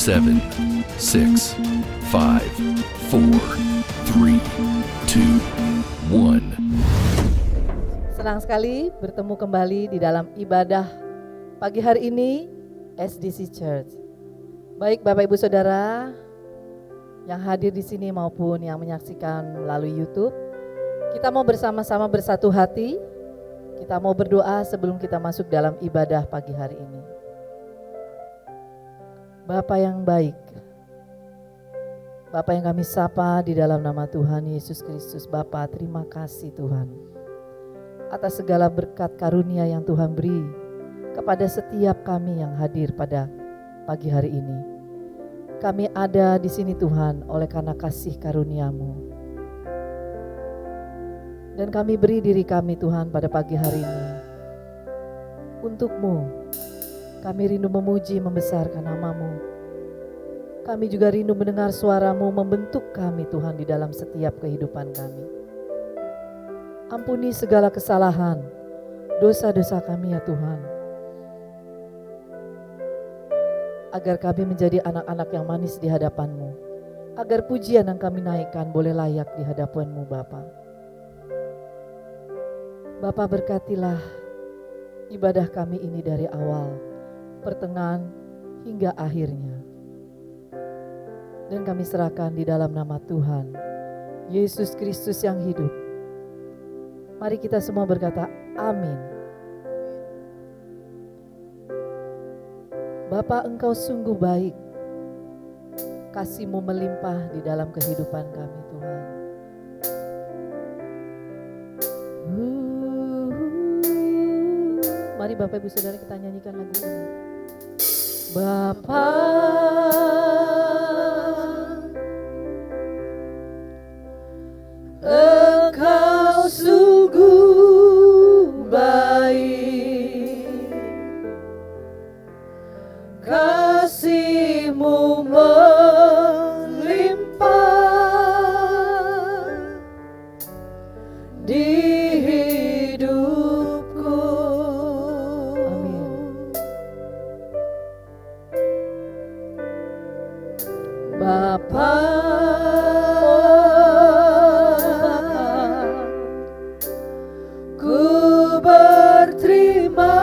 7, 6, 5, 4, 3, 2, 1. Senang sekali bertemu kembali di dalam ibadah pagi hari ini SDC Church. Baik Bapak Ibu Saudara yang hadir di sini maupun yang menyaksikan melalui YouTube, kita mau bersama-sama bersatu hati. Kita mau berdoa sebelum kita masuk dalam ibadah pagi hari ini. Bapa yang baik, Bapa yang kami sapa di dalam nama Tuhan Yesus Kristus. Bapa, terima kasih Tuhan atas segala berkat karunia yang Tuhan beri kepada setiap kami yang hadir pada pagi hari ini. Kami ada di sini Tuhan oleh karena kasih karunia-Mu. Dan kami beri diri kami Tuhan pada pagi hari ini untuk-Mu. Kami rindu memuji membesarkan nama-Mu. Kami juga rindu mendengar suara-Mu membentuk kami Tuhan di dalam setiap kehidupan kami. Ampuni segala kesalahan, dosa-dosa kami ya Tuhan. Agar kami menjadi anak-anak yang manis di hadapan-Mu. Agar pujian yang kami naikkan boleh layak di hadapan-Mu Bapa. Bapa, berkatilah ibadah kami ini dari awal, pertengahan hingga akhirnya. Dan kami serahkan di dalam nama Tuhan Yesus Kristus yang hidup. Mari kita semua berkata amin. Bapa, Engkau sungguh baik. Kasih-Mu melimpah di dalam kehidupan kami Tuhan. Mari Bapak Ibu Saudara kita nyanyikan lagu ini. Bapa, Engkau sungguh baik, kasih-Mu melimpah di Bapa, ku berterima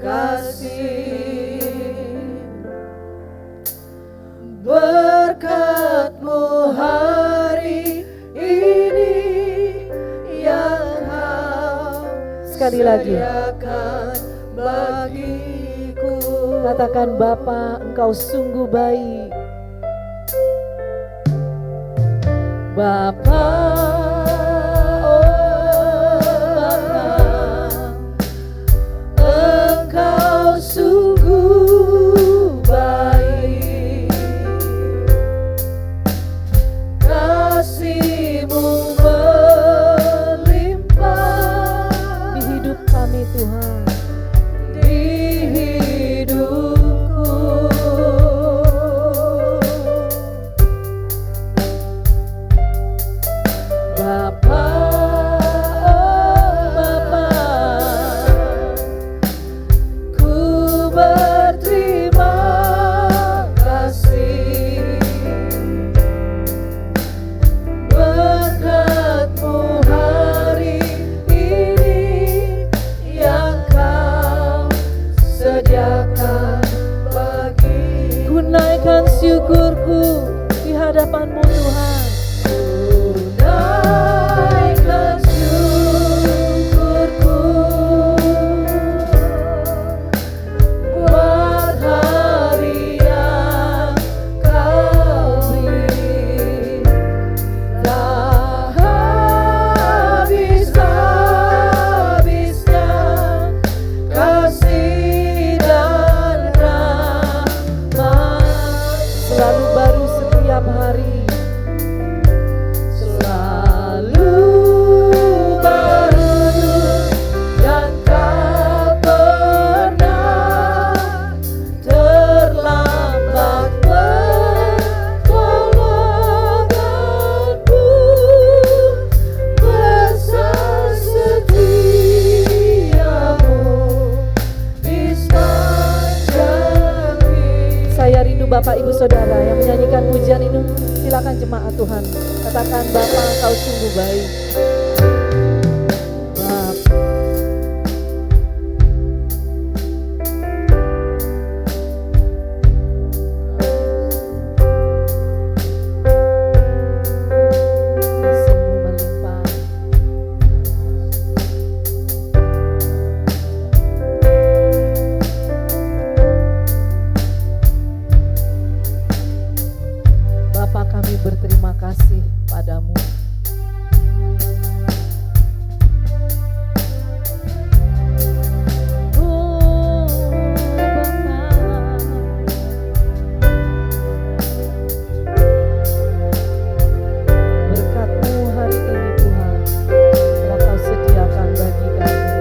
kasih, berkat-Mu hari ini yang Kau sediakan bagiku. Katakan Bapa, Engkau sungguh baik. Bapa, Engkau sungguh baik, kasih-Mu melimpah di hidup kami Tuhan, di hidupku. Yang Kau Bapak Ibu Saudara yang menyanyikan pujian ini, silakan jemaat Tuhan katakan, Bapa Engkau sungguh baik. Berterima kasih padamu. Berkat-Mu hari ini Tuhan telah Kau sediakan bagi kami.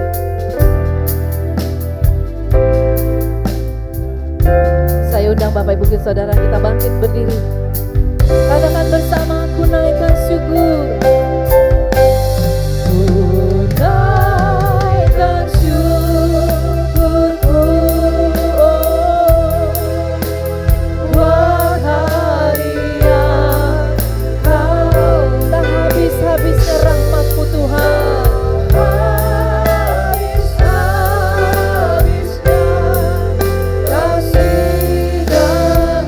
Saya undang Bapak Ibu Saudara, kita bangkit berdiri. Katakan bersama, ku naikkan syukur. Ku naikkan syukurku, buat hari yang Kau tak habis-habisnya rahmat-Mu Tuhan. Habis-habisnya kasih dan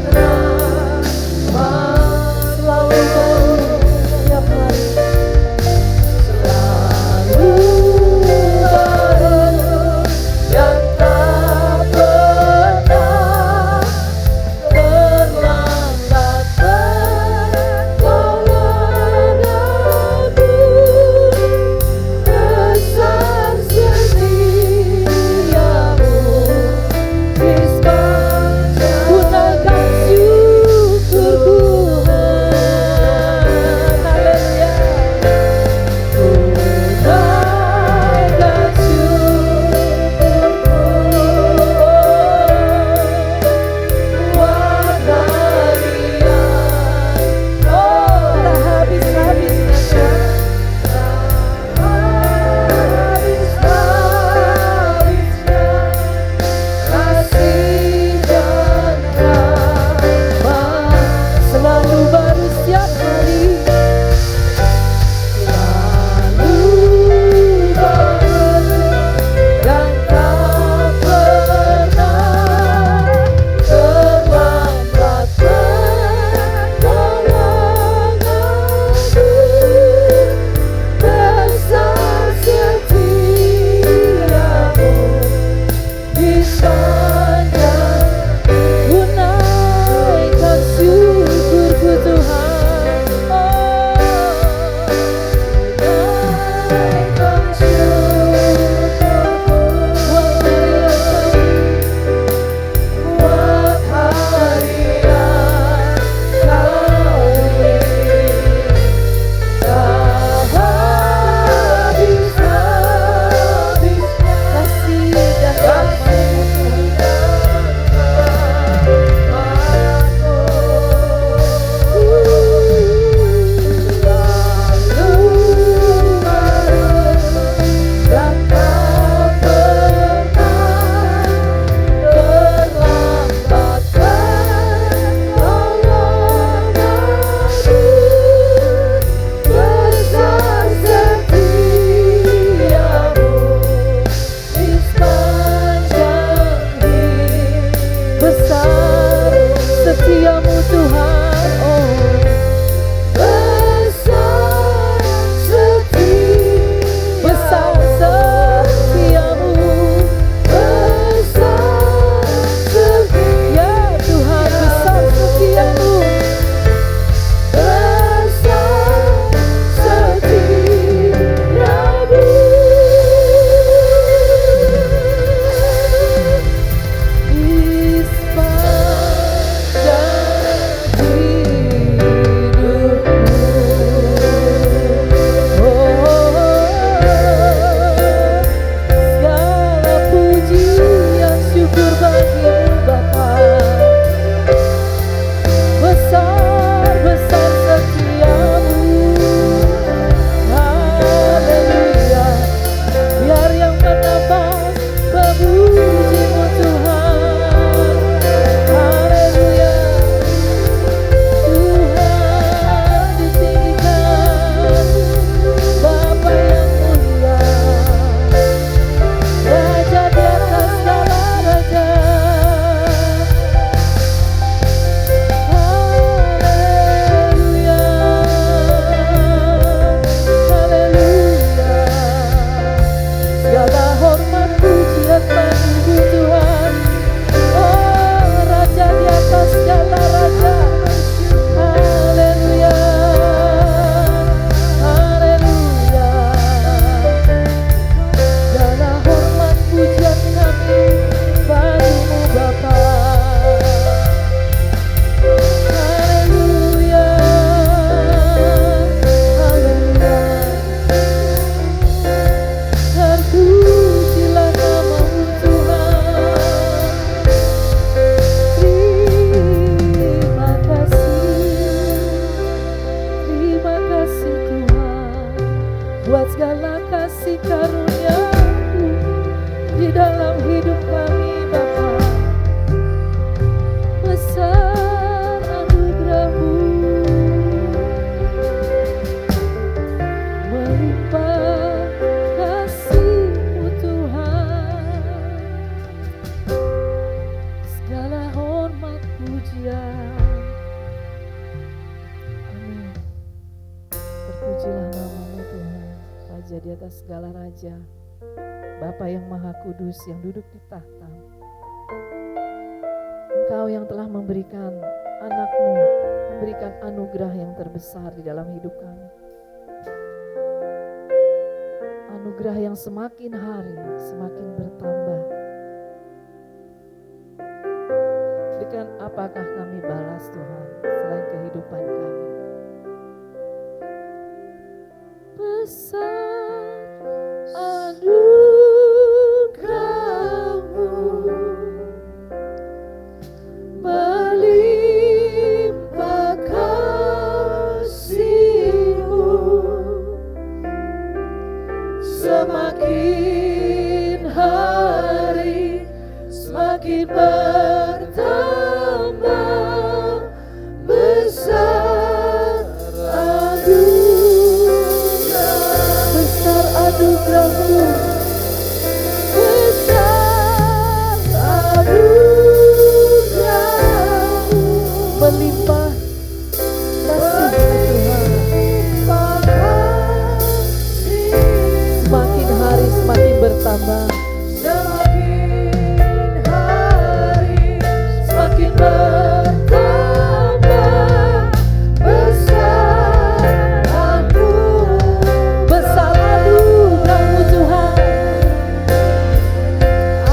segala raja, Bapa yang Maha Kudus yang duduk di tahta. Engkau yang telah memberikan anak-Mu, memberikan anugerah yang terbesar di dalam hidup kami. Anugerah yang semakin hari semakin bertambah. Dengan apakah kami balas Tuhan selain kehidupan kami? Besar anugerah-Mu, melimpah kasih-Mu, semakin hari semakin bertambah besar anugerah-Mu, besar anugerah-Mu, melimpah kasih Tuhan, semakin hari semakin bertambah, semakin hari semakin bertambah besar anugerah-Mu Tuhan.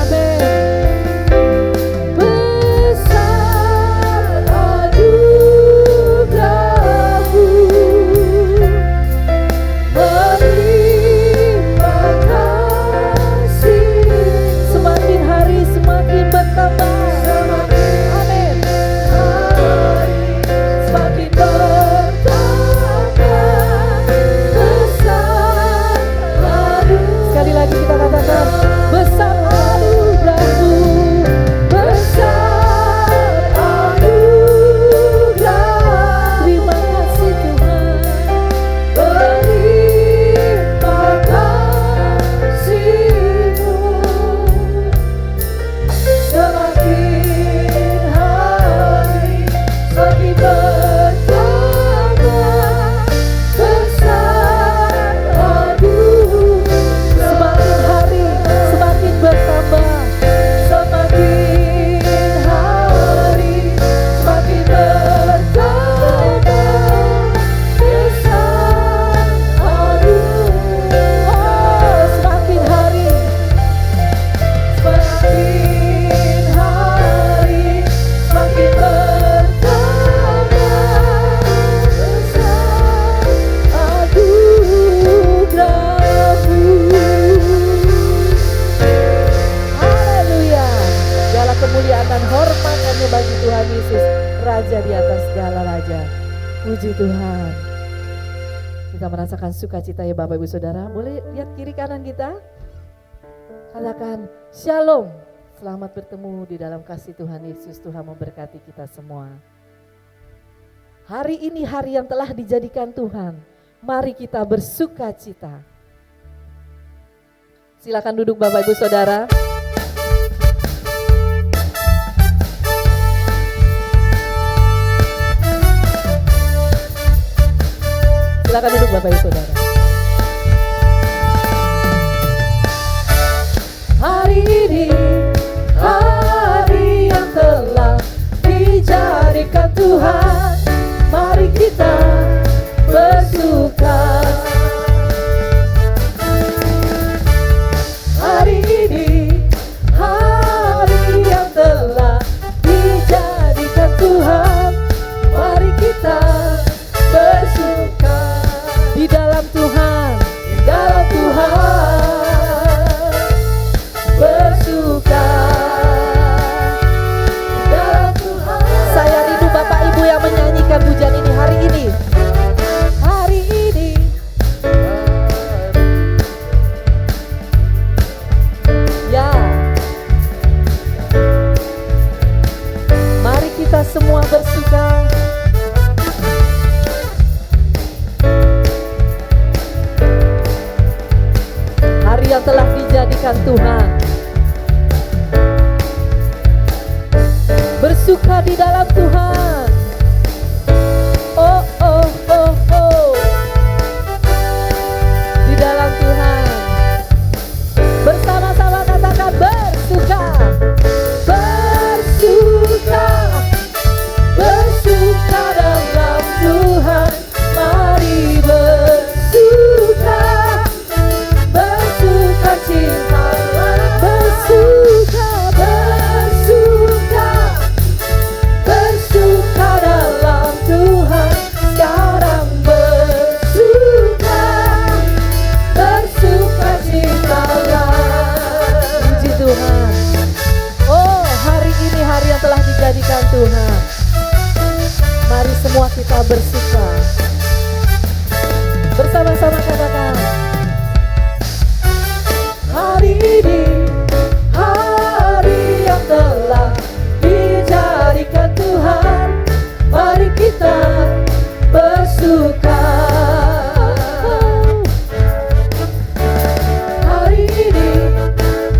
Amin. Besar anugerah-Mu, melimpah kasih, semakin hari semakin bertambah. Amin. Semakin bertambah besar anugerah. Sekali lagi kita katakan besar anugerah-Mu, besar anugerah. Terima kasih Tuhan, melimpah kasih-Mu, semakin hari semakin bertambah besar anugerah. Semakin hari semakin bertambah, semakin hari semakin bertambah besar anugerah. Oh, semakin hari semakin hari semakin bertambah besar anugerah-Mu. Haleluya. Segala kemuliaan dan hormat hanya bagi Tuhan Yesus, Raja di atas segala raja. Puji Tuhan. Kita merasakan sukacita ya Bapak Ibu Saudara. Boleh lihat kiri kanan kita? Katakan Shalom. Selamat bertemu di dalam kasih Tuhan Yesus. Tuhan memberkati kita semua. Hari ini hari yang telah dijadikan Tuhan. Mari kita bersukacita. Silakan duduk Bapak Ibu Saudara. Silakan duduk Bapak Ibu Saudara. Hari ini hari yang telah dijadikan Tuhan, mari kita bersuka. Hari ini hari yang telah dijadikan Tuhan, mari kita bersuka di dalam Tuhan. Allah bersuka. Bersama-sama katakan, hari ini hari yang telah dijadikan Tuhan, mari kita bersuka. Hari ini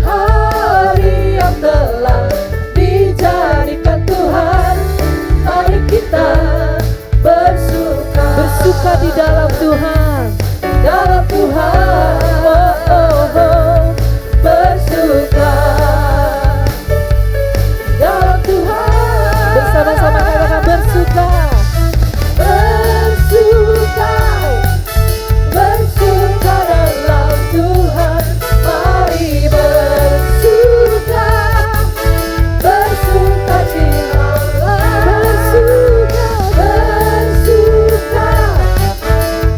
hari yang telah dijadikan Tuhan, mari kita bersuka. Bersuka di dalam Tuhan, dalam Tuhan. Oh, oh, oh. Bersuka dalam Tuhan. Bersama-sama katakan bersuka. Bersuka, bersuka dalam Tuhan. Mari bersuka, bersuka cita. Bersuka, bersuka,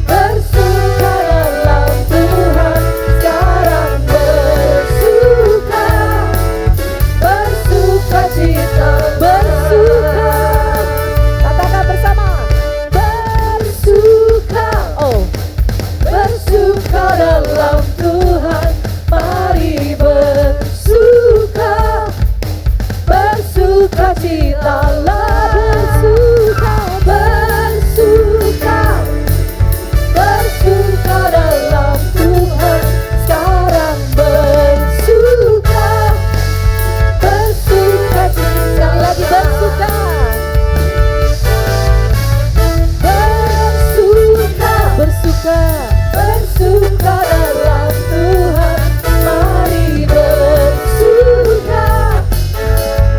bersuka dalam Tuhan. Sekarang bersuka, bersuka cita. Bersuka, katakan bersama. Bersuka, oh, bersuka dalam Tuhan. Mari bersuka, bersuka cita. Bersuka, bersuka, bersuka dalam Tuhan. Sekarang bersuka, bersuka cita. Lagi bersuka. Bersuka, bersuka, bersuka dalam Tuhan. Mari bersuka,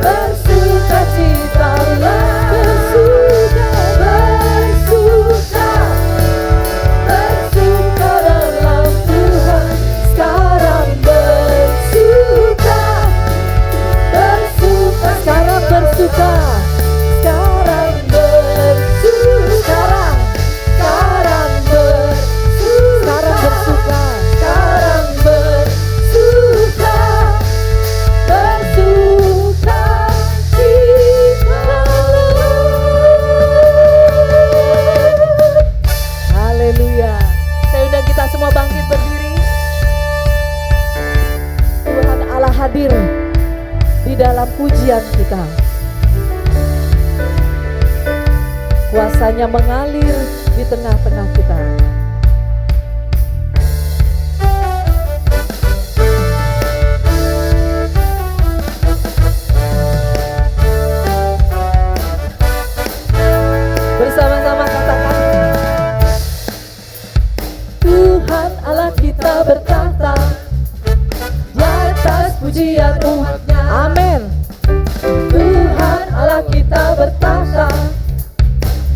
bersuka cita. Bersuka, bersuka, bersuka dalam Tuhan. Sekarang bersuka, bersuka. Sekarang bersuka. Sekarang bersuka. Sekarang bersuka. Sekarang bersuka. Sekarang bersuka. Bersuka cita. Haleluya. Saya undang kita semua bangkit berdiri. Tuhan Allah hadir di dalam pujian kita. Kuasanya mengalir di tengah-tengah kita. Bersama-sama katakan, Tuhan Allah kita bertahta di atas pujian umatnya. Amin. Tuhan Allah kita bertahta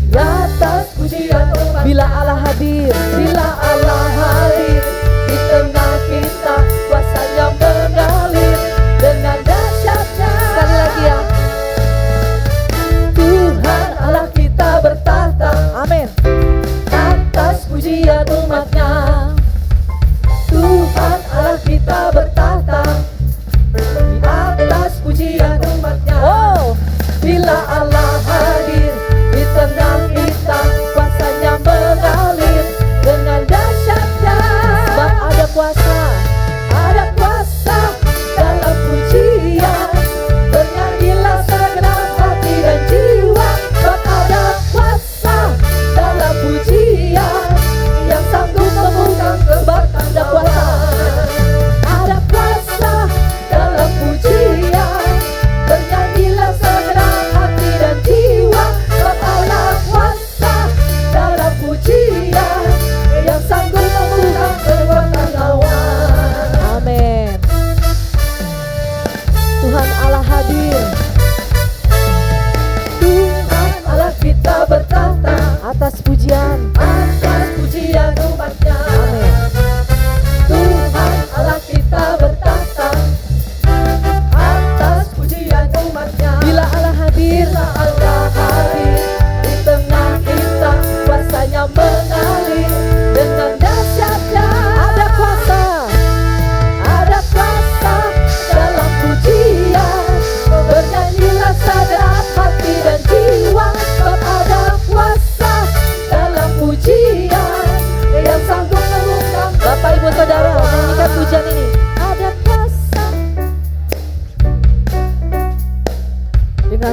di atas pujian umatnya. Bila Allah hadir, bila Allah hadir di tengah kita, kuasanya mengalir dengan dahsyatnya. Sekali lagi ya. Tuhan Allah kita bertahta. Amin. Atas pujian umatnya. Tuhan Allah kita bertahta di atas pujian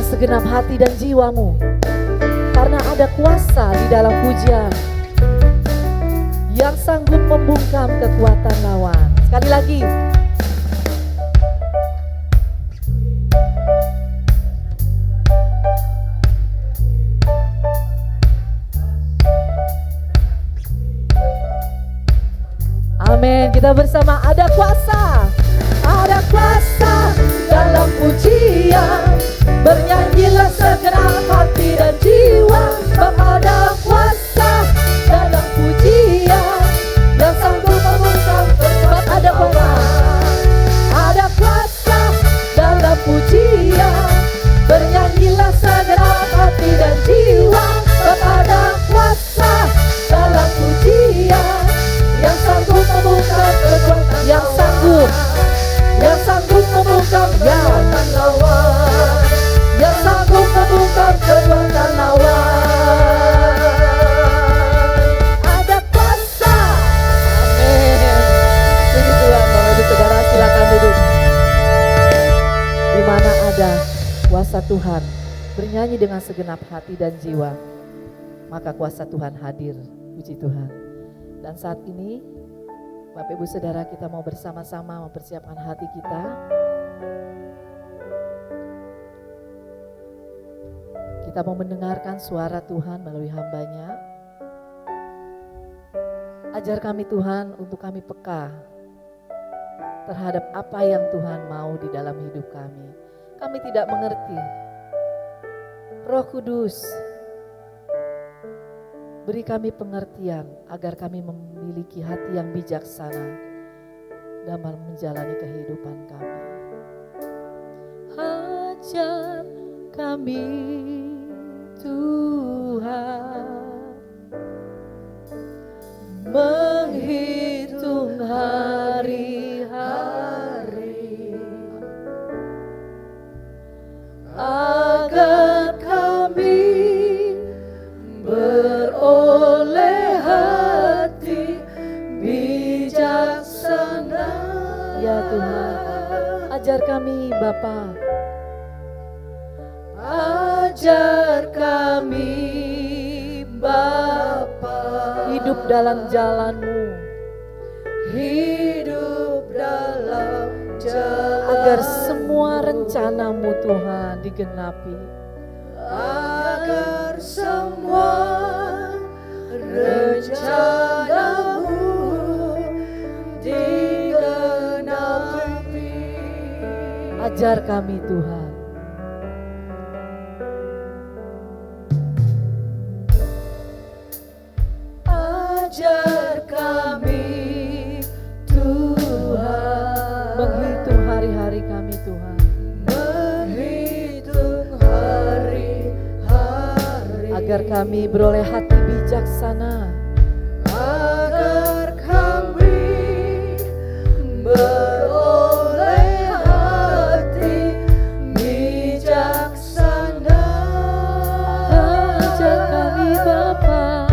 segenap hati dan jiwamu, karena ada kuasa di dalam pujian yang sanggup membungkam kekuatan lawan. Sekali lagi. Amin. Kita bersama, ada kuasa dalam pujian. Bernyanyilah segenap hati dan jiwa, ada kuasa dalam pujian yang sanggup membungkam kekuatan lawan. Ada kuasa dalam pujian. Bernyanyilah segenap hati dan jiwa, ada kuasa dalam pujian yang sanggup membungkam kekuatan, yang sanggup membungkam kekuatan lawan, yang sanggup membungkam kekuatan lawan. Ada kuasa. Amin. Puji Tuhan. Bapak Ibu Saudara, silakan duduk. Di mana ada kuasa Tuhan, bernyanyi dengan segenap hati dan jiwa, maka kuasa Tuhan hadir. Puji Tuhan. Dan saat ini Bapak Ibu Saudara, kita mau bersama-sama mempersiapkan hati kita. Kita mau mendengarkan suara Tuhan melalui hamba-Nya. Ajar kami Tuhan untuk kami peka terhadap apa yang Tuhan mau di dalam hidup kami. Kami tidak mengerti. Roh Kudus, beri kami pengertian agar kami memiliki hati yang bijaksana dalam menjalani kehidupan kami. Ajar kami Tuhan menghitung hari-hari agar kami beroleh hati bijaksana. Ya Tuhan, ajar kami Bapa, ajar kami Bapa, hidup dalam jalan-Mu, hidup dalam jalan, agar semua rencana-Mu Tuhan digenapi, agar semua rencana-Mu digenapi. Ajar kami Tuhan. Ajar kami Tuhan, menghitung hari-hari kami Tuhan, menghitung hari-hari agar kami beroleh hati bijaksana, agar kami beroleh hati bijaksana. Ajar kami Bapa,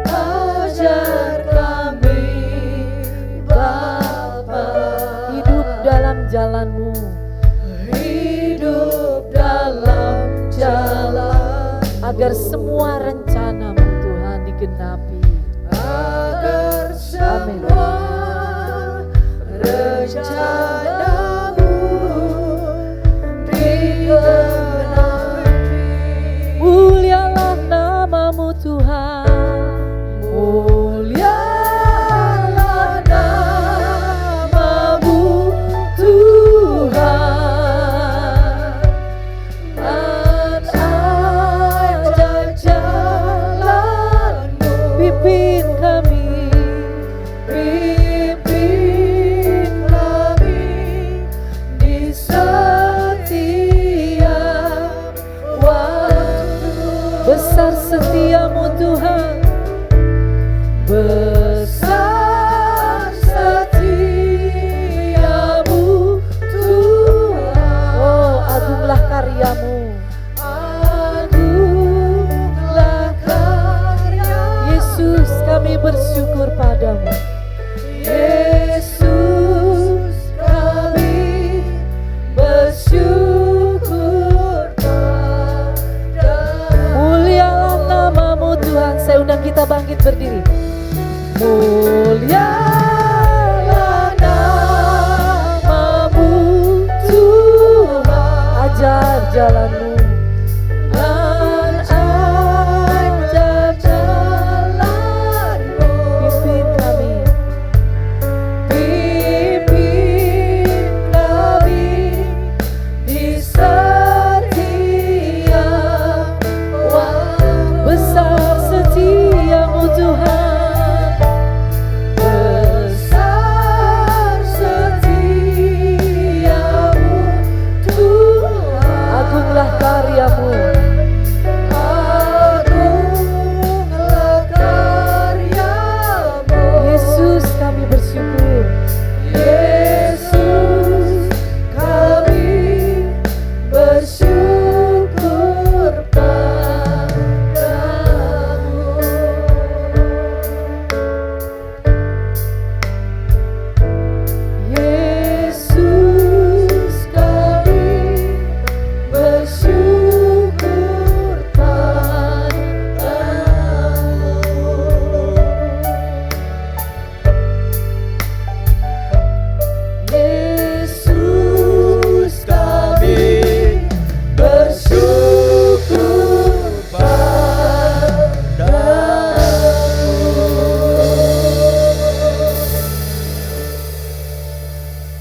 ajar kami Bapa, hidup dalam jalan-Mu, hidup dalam jalan, agar semua rencana-Mu Tuhan digenapi, agar semua rencana-Mu digenapi. Mulialah nama-Mu Tuhan, mulialah nama-Mu Tuhan, dan ajar jalan-Mu. Pimpin kami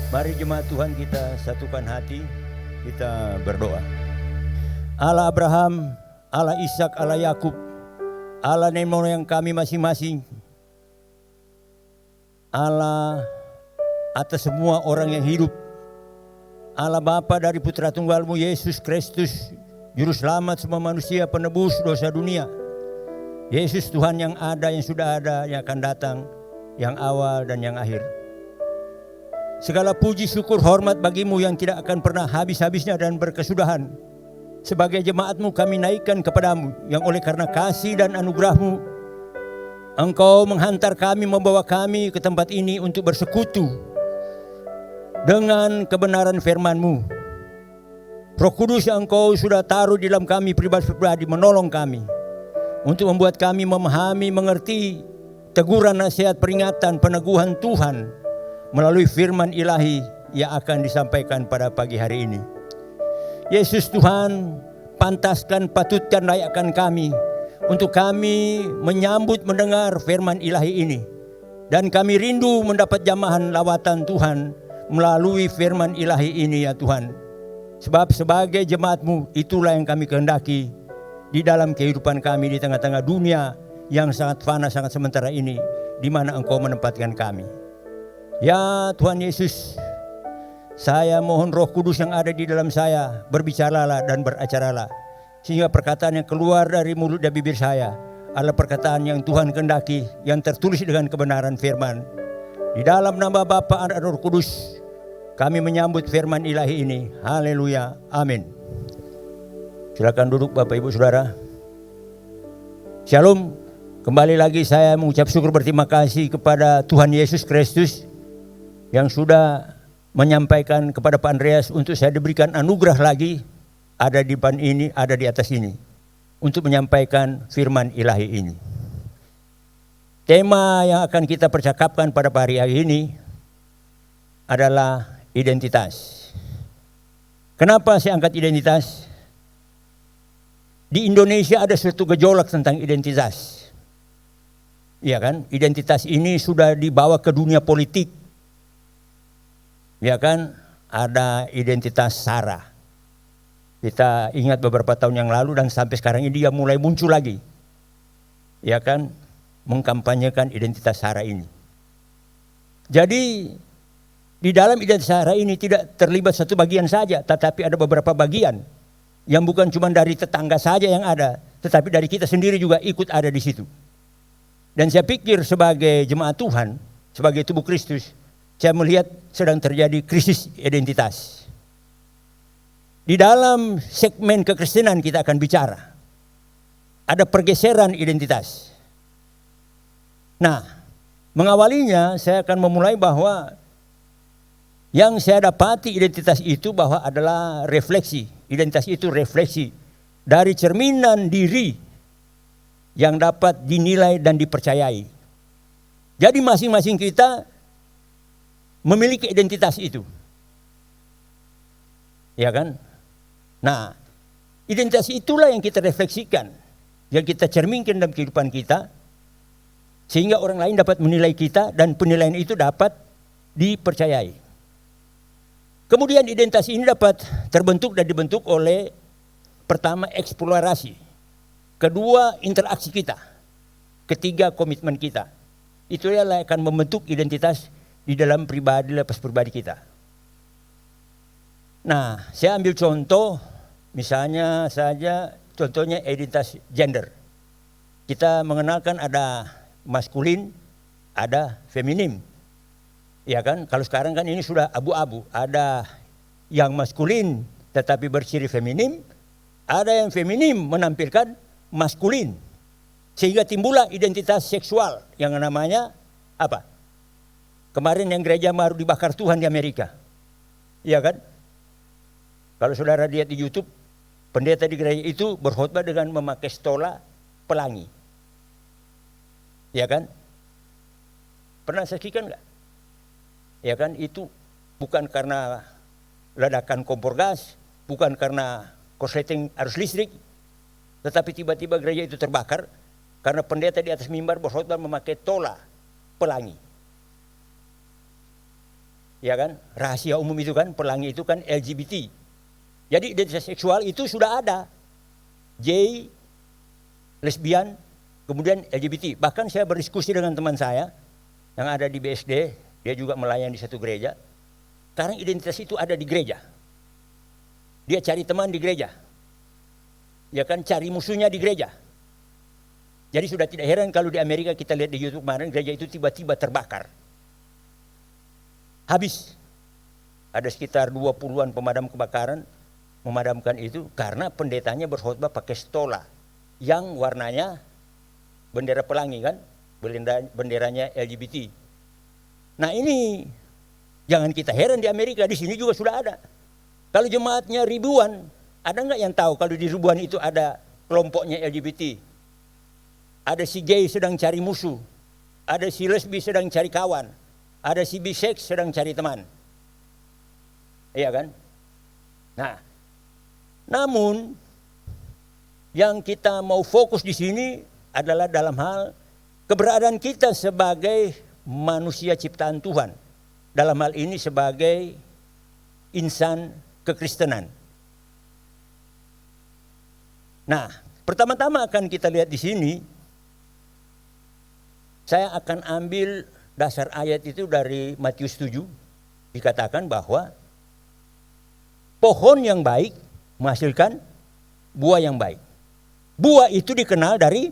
Mari jemaat Tuhan kita satukan hati, kita berdoa. Allah Abraham, Allah Ishak, Allah Yakub, Allah nenek moyang kami masing-masing, Allah atas semua orang yang hidup, Allah Bapa dari Putra Tunggal-Mu Yesus Kristus, Juru Selamat semua manusia, penebus dosa dunia. Yesus Tuhan yang ada, yang sudah ada, yang akan datang, yang awal dan yang akhir. Segala puji, syukur, hormat bagimu yang tidak akan pernah habis-habisnya dan berkesudahan. Sebagai jemaat-Mu kami naikkan kepadamu, yang oleh karena kasih dan anugerah-Mu, Engkau menghantar kami, membawa kami ke tempat ini untuk bersekutu dengan kebenaran firman-Mu. Roh Kudus yang Engkau sudah taruh di dalam kami pribadi-pribadi, menolong kami untuk membuat kami memahami, mengerti teguran, nasihat, peringatan, peneguhan Tuhan melalui firman ilahi yang akan disampaikan pada pagi hari ini. Yesus Tuhan, pantaskan, patutkan, layakkan kami untuk kami menyambut, mendengar firman ilahi ini. Dan kami rindu mendapat jamahan lawatan Tuhan melalui firman ilahi ini ya Tuhan. Sebab sebagai jemaat-Mu itulah yang kami kehendaki di dalam kehidupan kami di tengah-tengah dunia yang sangat fana, sangat sementara ini, di mana Engkau menempatkan kami. Ya Tuhan Yesus, saya mohon Roh Kudus yang ada di dalam saya, berbicaralah dan beracaralah, sehingga perkataan yang keluar dari mulut dan bibir saya adalah perkataan yang Tuhan kehendaki, yang tertulis dengan kebenaran firman. Di dalam nama Bapa dan Roh Kudus, kami menyambut firman ilahi ini. Haleluya, amin. Silakan duduk Bapak Ibu Saudara. Shalom. Kembali lagi saya mengucap syukur berterima kasih kepada Tuhan Yesus Kristus yang sudah menyampaikan kepada Pak Andreas untuk saya diberikan anugerah lagi, ada di depan ini, ada di atas ini, untuk menyampaikan firman ilahi ini. Tema yang akan kita percakapkan pada hari ini adalah identitas. Kenapa saya angkat identitas? Di Indonesia ada suatu gejolak tentang identitas. Ya kan? Identitas ini sudah dibawa ke dunia politik. Ya kan? Ada identitas SARA. Kita ingat beberapa tahun yang lalu dan sampai sekarang ini dia mulai muncul lagi. Ya kan? Mengkampanyekan identitas SARA ini. Jadi di dalam identitas SARA ini tidak terlibat satu bagian saja, tetapi ada beberapa bagian yang bukan cuma dari tetangga saja yang ada, tetapi dari kita sendiri juga ikut ada di situ. Dan saya pikir sebagai jemaat Tuhan, sebagai tubuh Kristus, saya melihat sedang terjadi krisis identitas. Di dalam segmen kekristenan kita akan bicara, ada pergeseran identitas. Nah, mengawalinya saya akan memulai bahwa yang saya dapati identitas itu bahwa adalah refleksi. Identitas itu refleksi dari cerminan diri yang dapat dinilai dan dipercayai. Jadi masing-masing kita memiliki identitas itu. Ya kan? Nah, identitas itulah yang kita refleksikan, yang kita cerminkan dalam kehidupan kita, sehingga orang lain dapat menilai kita dan penilaian itu dapat dipercayai. Kemudian identitas ini dapat terbentuk dan dibentuk oleh pertama eksplorasi, kedua interaksi kita, ketiga komitmen kita. Itu yang akan membentuk identitas di dalam pribadi, lepas pribadi kita. Nah, saya ambil contoh, misalnya saja contohnya identitas gender. Kita mengenalkan ada maskulin, ada feminim. Ya kan, kalau sekarang kan ini sudah abu-abu. Ada yang maskulin tetapi berciri feminim, ada yang feminim menampilkan maskulin. Sehingga timbullah identitas seksual yang namanya apa? Kemarin yang gereja baru dibakar Tuhan di Amerika. Iya kan? Kalau saudara lihat di YouTube, pendeta di gereja itu berkhotbah dengan memakai stola pelangi. Iya kan? Pernah saksikan enggak? Ya kan, itu bukan karena ledakan kompor gas, bukan karena korsleting arus listrik, tetapi tiba-tiba gereja itu terbakar karena pendeta di atas mimbar berkhotbah memakai tola pelangi. Ya kan? Rahasia umum itu kan, pelangi itu kan LGBT. Jadi identitas seksual itu sudah ada. Gay, lesbian, kemudian LGBT. Bahkan saya berdiskusi dengan teman saya yang ada di BSD, dia juga melayani di satu gereja. Sekarang identitas itu ada di gereja. Dia cari teman di gereja. Ya kan, cari musuhnya di gereja. Jadi sudah tidak heran kalau di Amerika kita lihat di YouTube kemarin, gereja itu tiba-tiba terbakar. Habis. Ada sekitar 20-an pemadam kebakaran memadamkan itu karena pendetanya berkhotbah pakai stola yang warnanya bendera pelangi kan, benderanya LGBT. Nah ini jangan kita heran di Amerika, di sini juga sudah ada. Kalau jemaatnya ribuan, ada nggak yang tahu kalau di ribuan itu ada kelompoknya LGBT? Ada si gay sedang cari musuh, ada si lesbi sedang cari kawan, ada si biseks sedang cari teman. Iya kan? Nah, namun yang kita mau fokus di sini adalah dalam hal keberadaan kita sebagai manusia ciptaan Tuhan. Dalam hal ini sebagai insan kekristenan. Nah, pertama-tama akan kita lihat di sini, saya akan ambil dasar ayat itu dari Matius 7. Dikatakan bahwa pohon yang baik menghasilkan buah yang baik. Buah itu dikenal dari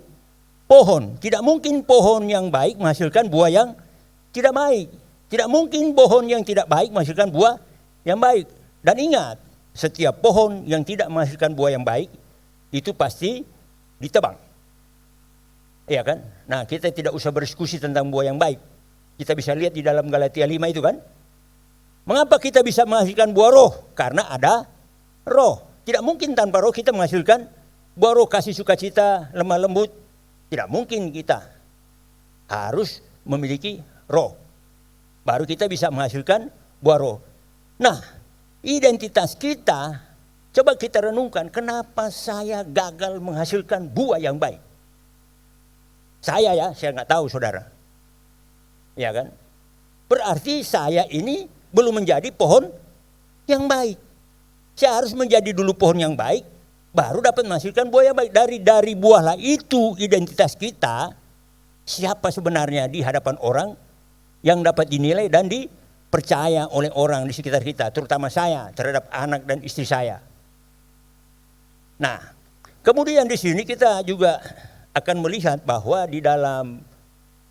pohon. Tidak mungkin pohon yang baik menghasilkan buah yang tidak baik. Tidak mungkin pohon yang tidak baik menghasilkan buah yang baik. Dan ingat, setiap pohon yang tidak menghasilkan buah yang baik itu pasti ditebang. Iya kan? Nah, kita tidak usah berdiskusi tentang buah yang baik. Kita bisa lihat di dalam Galatia 5 itu kan. Mengapa kita bisa menghasilkan buah roh? Karena ada roh. Tidak mungkin tanpa roh kita menghasilkan buah roh, kasih sukacita, lemah lembut. Tidak mungkin kita. Harus memiliki roh. Baru kita bisa menghasilkan buah roh. Nah, identitas kita, coba kita renungkan, kenapa saya gagal menghasilkan buah yang baik? Saya nggak tahu saudara. Ya kan? Berarti saya ini belum menjadi pohon yang baik. Saya harus menjadi dulu pohon yang baik, baru dapat menghasilkan buah yang baik. Dari buahlah itu identitas kita, siapa sebenarnya di hadapan orang yang dapat dinilai dan dipercaya oleh orang di sekitar kita, terutama saya terhadap anak dan istri saya. Nah, kemudian di sini kita juga akan melihat bahwa di dalam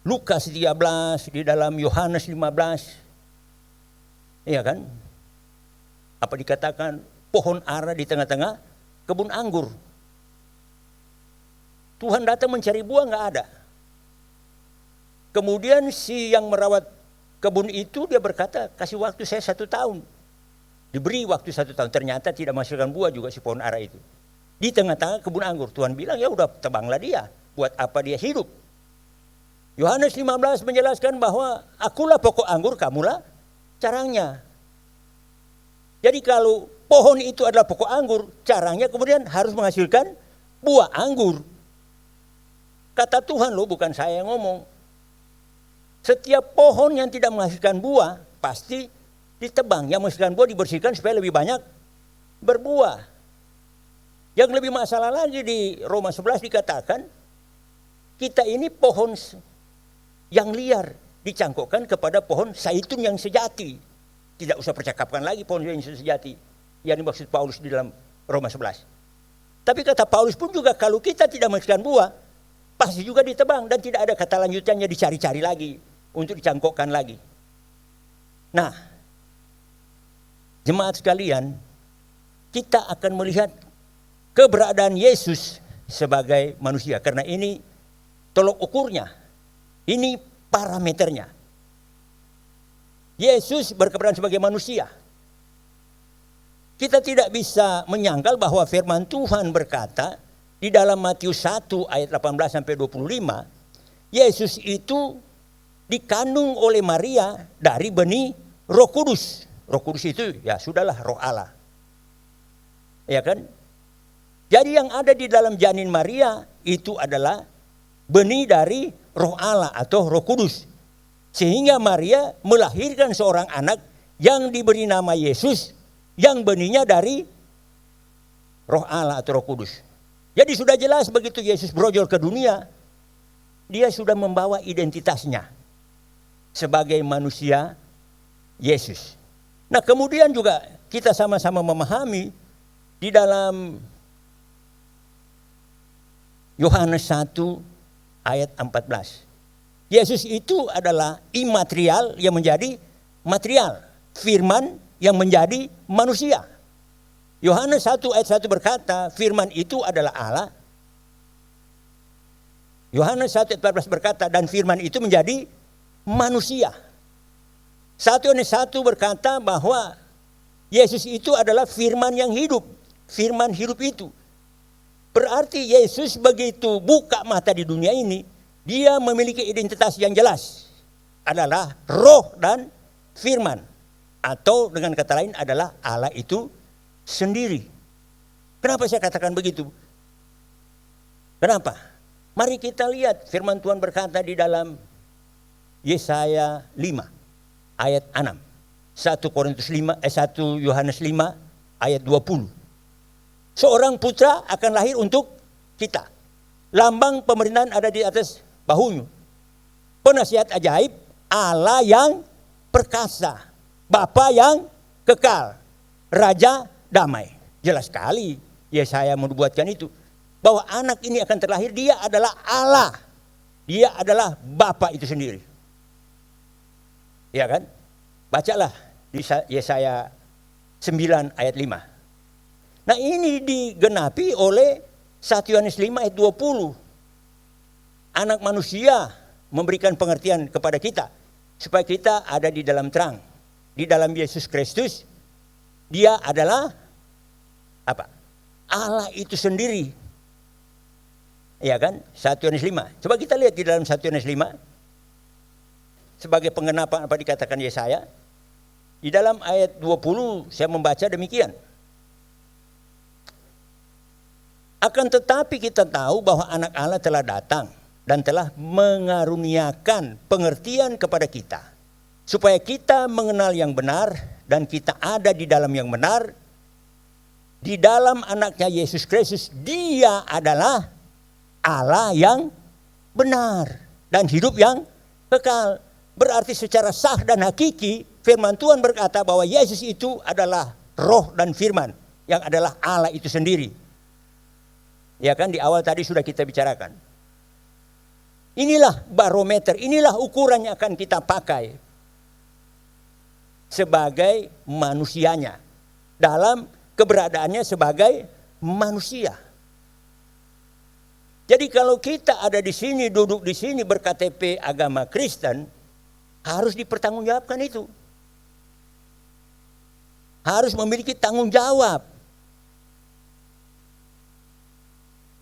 Lukas 13, di dalam Yohanes 15, iya kan? Apa dikatakan pohon ara di tengah-tengah kebun anggur. Tuhan datang mencari buah, nggak ada. Kemudian si yang merawat kebun itu dia berkata, kasih waktu saya 1 tahun. Diberi waktu 1 tahun, ternyata tidak menghasilkan buah juga si pohon ara itu. Di tengah-tengah kebun anggur, Tuhan bilang ya udah tebanglah dia. Buat apa dia hidup? Yohanes 15 menjelaskan bahwa akulah pokok anggur, kamulah carangnya. Jadi kalau pohon itu adalah pokok anggur, carangnya kemudian harus menghasilkan buah anggur. Kata Tuhan loh, bukan saya yang ngomong. Setiap pohon yang tidak menghasilkan buah pasti ditebang. Yang menghasilkan buah dibersihkan supaya lebih banyak berbuah. Yang lebih masalah lagi di Roma 11 dikatakan, kita ini pohon yang liar dicangkokkan kepada pohon zaitun yang sejati. Tidak usah percakapkan lagi pohon yang sejati yang dimaksud Paulus di dalam Roma 11. Tapi kata Paulus pun juga kalau kita tidak menghasilkan buah, pasti juga ditebang dan tidak ada kata lanjutannya, dicari-cari lagi untuk dicangkokkan lagi. Nah, jemaat sekalian, kita akan melihat keberadaan Yesus sebagai manusia karena ini tolok ukurnya, ini parameternya. Yesus berkeberadaan sebagai manusia. Kita tidak bisa menyangkal bahwa firman Tuhan berkata di dalam Matius 1 ayat 18 sampai 25, Yesus itu dikandung oleh Maria dari benih Roh Kudus. Roh Kudus itu ya sudahlah Roh Allah. Ya kan? Jadi yang ada di dalam janin Maria itu adalah benih dari Roh Allah atau Roh Kudus. Sehingga Maria melahirkan seorang anak yang diberi nama Yesus, yang benihnya dari Roh Allah atau Roh Kudus. Jadi sudah jelas begitu Yesus brojol ke dunia, dia sudah membawa identitasnya sebagai manusia Yesus. Nah kemudian juga kita sama-sama memahami di dalam Yohanes 1 ayat 14. Yesus itu adalah imaterial yang menjadi material. Firman yang menjadi manusia. Yohanes 1 ayat 1 berkata, firman itu adalah Allah. Yohanes 1 ayat 14 berkata, dan firman itu menjadi manusia. 1 Yohanes 1 berkata bahwa Yesus itu adalah firman yang hidup. Firman hidup itu. Berarti Yesus begitu buka mata di dunia ini, dia memiliki identitas yang jelas. Adalah roh dan firman. Atau dengan kata lain adalah Allah itu sendiri. Kenapa saya katakan begitu? Kenapa? Mari kita lihat firman Tuhan berkata di dalam Yesaya 5 ayat 6. 1 Yohanes 5 ayat 20. Seorang putra akan lahir untuk kita. Lambang pemerintahan ada di atas bahunya. Penasihat ajaib, Allah yang perkasa, Bapa yang kekal, Raja damai. Jelas sekali Yesaya menubuatkan itu. Bahwa anak ini akan terlahir, dia adalah Allah. Dia adalah Bapa itu sendiri. Ya kan? Bacalah di Yesaya 9 ayat 5. Nah ini digenapi oleh 1 Yohanes 5 ayat 20. Anak manusia memberikan pengertian kepada kita. Supaya kita ada di dalam terang. Di dalam Yesus Kristus. Dia adalah apa? Allah itu sendiri. Ya kan? 1 Yohanes 5. Coba kita lihat di dalam 1 Yohanes 5. Sebagai penggenapan apa dikatakan Yesaya. Di dalam ayat 20 saya membaca demikian. Akan tetapi kita tahu bahwa anak Allah telah datang dan telah mengaruniakan pengertian kepada kita. Supaya kita mengenal yang benar dan kita ada di dalam yang benar. Di dalam anaknya Yesus Kristus, dia adalah Allah yang benar dan hidup yang kekal. Berarti secara sah dan hakiki firman Tuhan berkata bahwa Yesus itu adalah roh dan firman yang adalah Allah itu sendiri. Ya kan di awal tadi sudah kita bicarakan. Inilah barometer, inilah ukuran yang akan kita pakai sebagai manusianya dalam keberadaannya sebagai manusia. Jadi kalau kita ada di sini, duduk di sini berKTP agama Kristen, harus dipertanggungjawabkan itu. Harus memiliki tanggung jawab.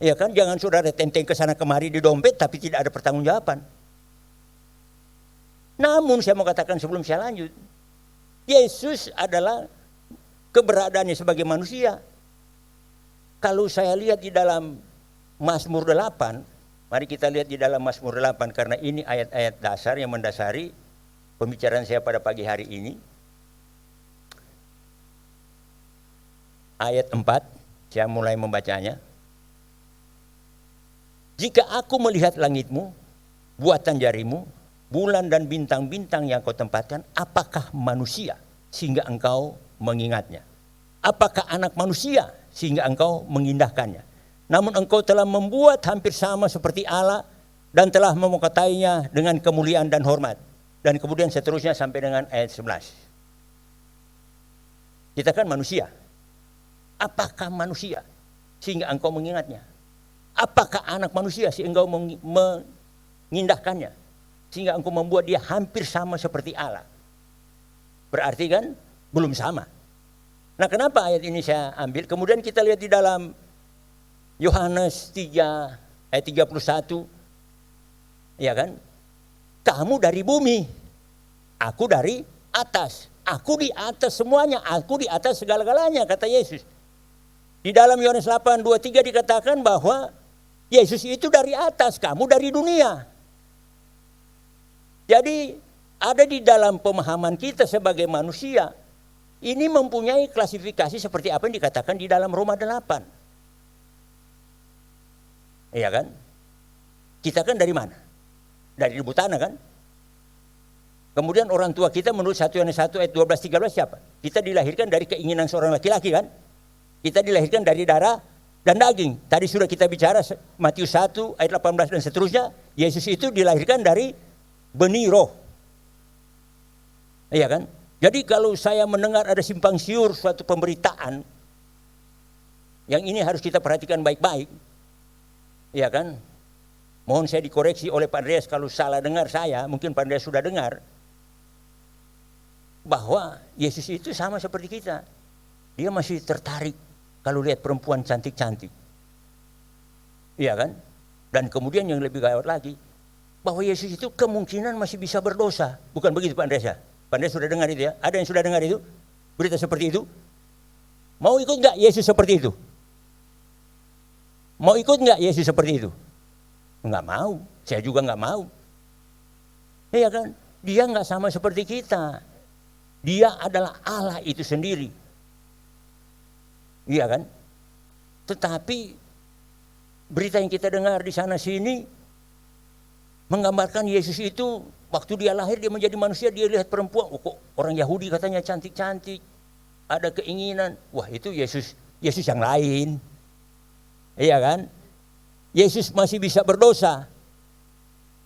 Ya kan, jangan saudara tenteng ke sana kemari di dompet tapi tidak ada pertanggungjawaban. Namun saya mau katakan sebelum saya lanjut, Yesus adalah keberadaannya sebagai manusia. Kalau saya lihat di dalam Mazmur 8, mari kita lihat di dalam Mazmur 8 karena ini ayat-ayat dasar yang mendasari pembicaraan saya pada pagi hari ini. Ayat 4, saya mulai membacanya. Jika aku melihat langitmu, buatan jarimu, bulan dan bintang-bintang yang kau tempatkan, apakah manusia sehingga engkau mengingatnya? Apakah anak manusia sehingga engkau mengindahkannya? Namun engkau telah membuat hampir sama seperti Allah dan telah memukatainya dengan kemuliaan dan hormat. Dan kemudian seterusnya sampai dengan ayat 11. Kita kan manusia. Apakah manusia sehingga engkau mengingatnya? Apakah anak manusia sehingga engkau mengindahkannya? Sehingga engkau membuat dia hampir sama seperti Allah. Berarti kan belum sama. Nah kenapa ayat ini saya ambil? Kemudian kita lihat di dalam Yohanes 3 ayat 31. Ya kan? Kamu dari bumi, aku dari atas. Aku di atas semuanya, aku di atas segala-galanya, kata Yesus. Di dalam Yohanes 8:23 dikatakan bahwa Yesus itu dari atas, kamu dari dunia. Jadi ada di dalam pemahaman kita sebagai manusia, ini mempunyai klasifikasi seperti apa yang dikatakan di dalam Roma 8. Iya kan? Kita kan dari mana? Dari ibu tanah kan? Kemudian orang tua kita menurut 1 Yohanes 1 ayat 12-13 siapa? Kita dilahirkan dari keinginan seorang laki-laki kan? Kita dilahirkan dari darah dan daging. Tadi sudah kita bicara Matius 1 ayat 18 dan seterusnya. Yesus itu dilahirkan dari benih roh. Iya kan? Jadi kalau saya mendengar ada simpang siur suatu pemberitaan, yang ini harus kita perhatikan baik-baik. Iya kan? Mohon saya dikoreksi oleh Pak Andreas kalau salah dengar saya, mungkin Pak Andreas sudah dengar. Bahwa Yesus itu sama seperti kita. Dia masih tertarik kalau lihat perempuan cantik-cantik. Iya kan? Dan kemudian yang lebih gawat lagi, bahwa Yesus itu kemungkinan masih bisa berdosa. Bukan begitu Pak Andreas ya? Pak Andreas sudah dengar itu ya? Ada yang sudah dengar itu? Berita seperti itu? Mau ikut nggak Yesus seperti itu? Mau ikut nggak Yesus seperti itu? Nggak mau. Saya juga nggak mau. Iya kan? Dia nggak sama seperti kita. Dia adalah Allah itu sendiri. Iya kan? Tetapi berita yang kita dengar di sana sini menggambarkan Yesus itu waktu dia lahir dia menjadi manusia, dia lihat perempuan, oh, kok orang Yahudi katanya cantik-cantik, ada keinginan. Wah, itu Yesus yang lain. Iya kan? Yesus masih bisa berdosa.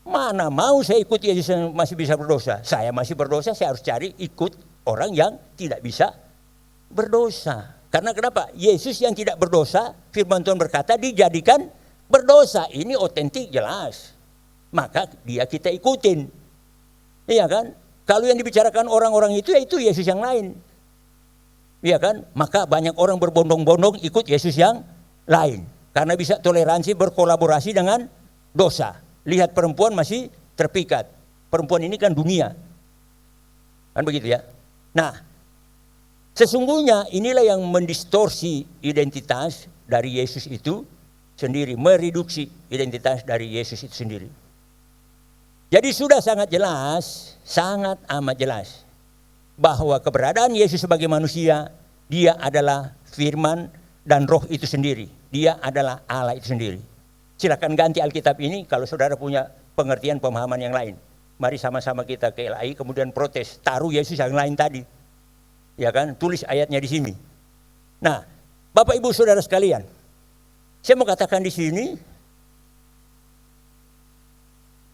Mana mau saya ikut Yesus yang masih bisa berdosa? Saya masih berdosa, saya harus cari ikut orang yang tidak bisa berdosa. Karena kenapa? Yesus yang tidak berdosa, firman Tuhan berkata dijadikan berdosa. Ini otentik jelas. Maka dia kita ikutin. Iya kan? Kalau yang dibicarakan orang-orang itu, ya itu Yesus yang lain. Iya kan? Maka banyak orang berbondong-bondong ikut Yesus yang lain. Karena bisa toleransi berkolaborasi dengan dosa. Lihat perempuan masih terpikat. Perempuan ini kan dunia. Kan begitu ya. Nah, sesungguhnya inilah yang mendistorsi identitas dari Yesus itu sendiri. Mereduksi identitas dari Yesus itu sendiri. Jadi sudah sangat jelas, sangat amat jelas. Bahwa keberadaan Yesus sebagai manusia, dia adalah firman dan roh itu sendiri. Dia adalah Allah itu sendiri. Silakan ganti Alkitab ini kalau saudara punya pengertian pemahaman yang lain. Mari sama-sama kita ke LAI kemudian protes. Taruh Yesus yang lain tadi. Ya kan? Tulis ayatnya di sini. Nah, Bapak Ibu Saudara sekalian. Saya mau katakan di sini.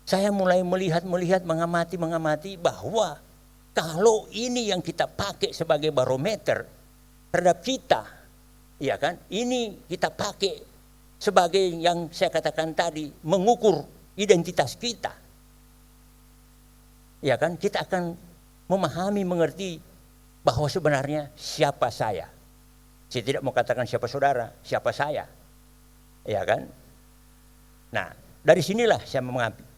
Saya mulai melihat, mengamati bahwa kalau ini yang kita pakai sebagai barometer terhadap kita. Ya kan? Ini kita pakai sebagai yang saya katakan tadi, mengukur identitas kita. Ya kan? Kita akan memahami, mengerti bahwa sebenarnya siapa saya. Saya tidak mau katakan siapa saudara, siapa saya. Ya kan? Nah, dari sinilah saya mengambil.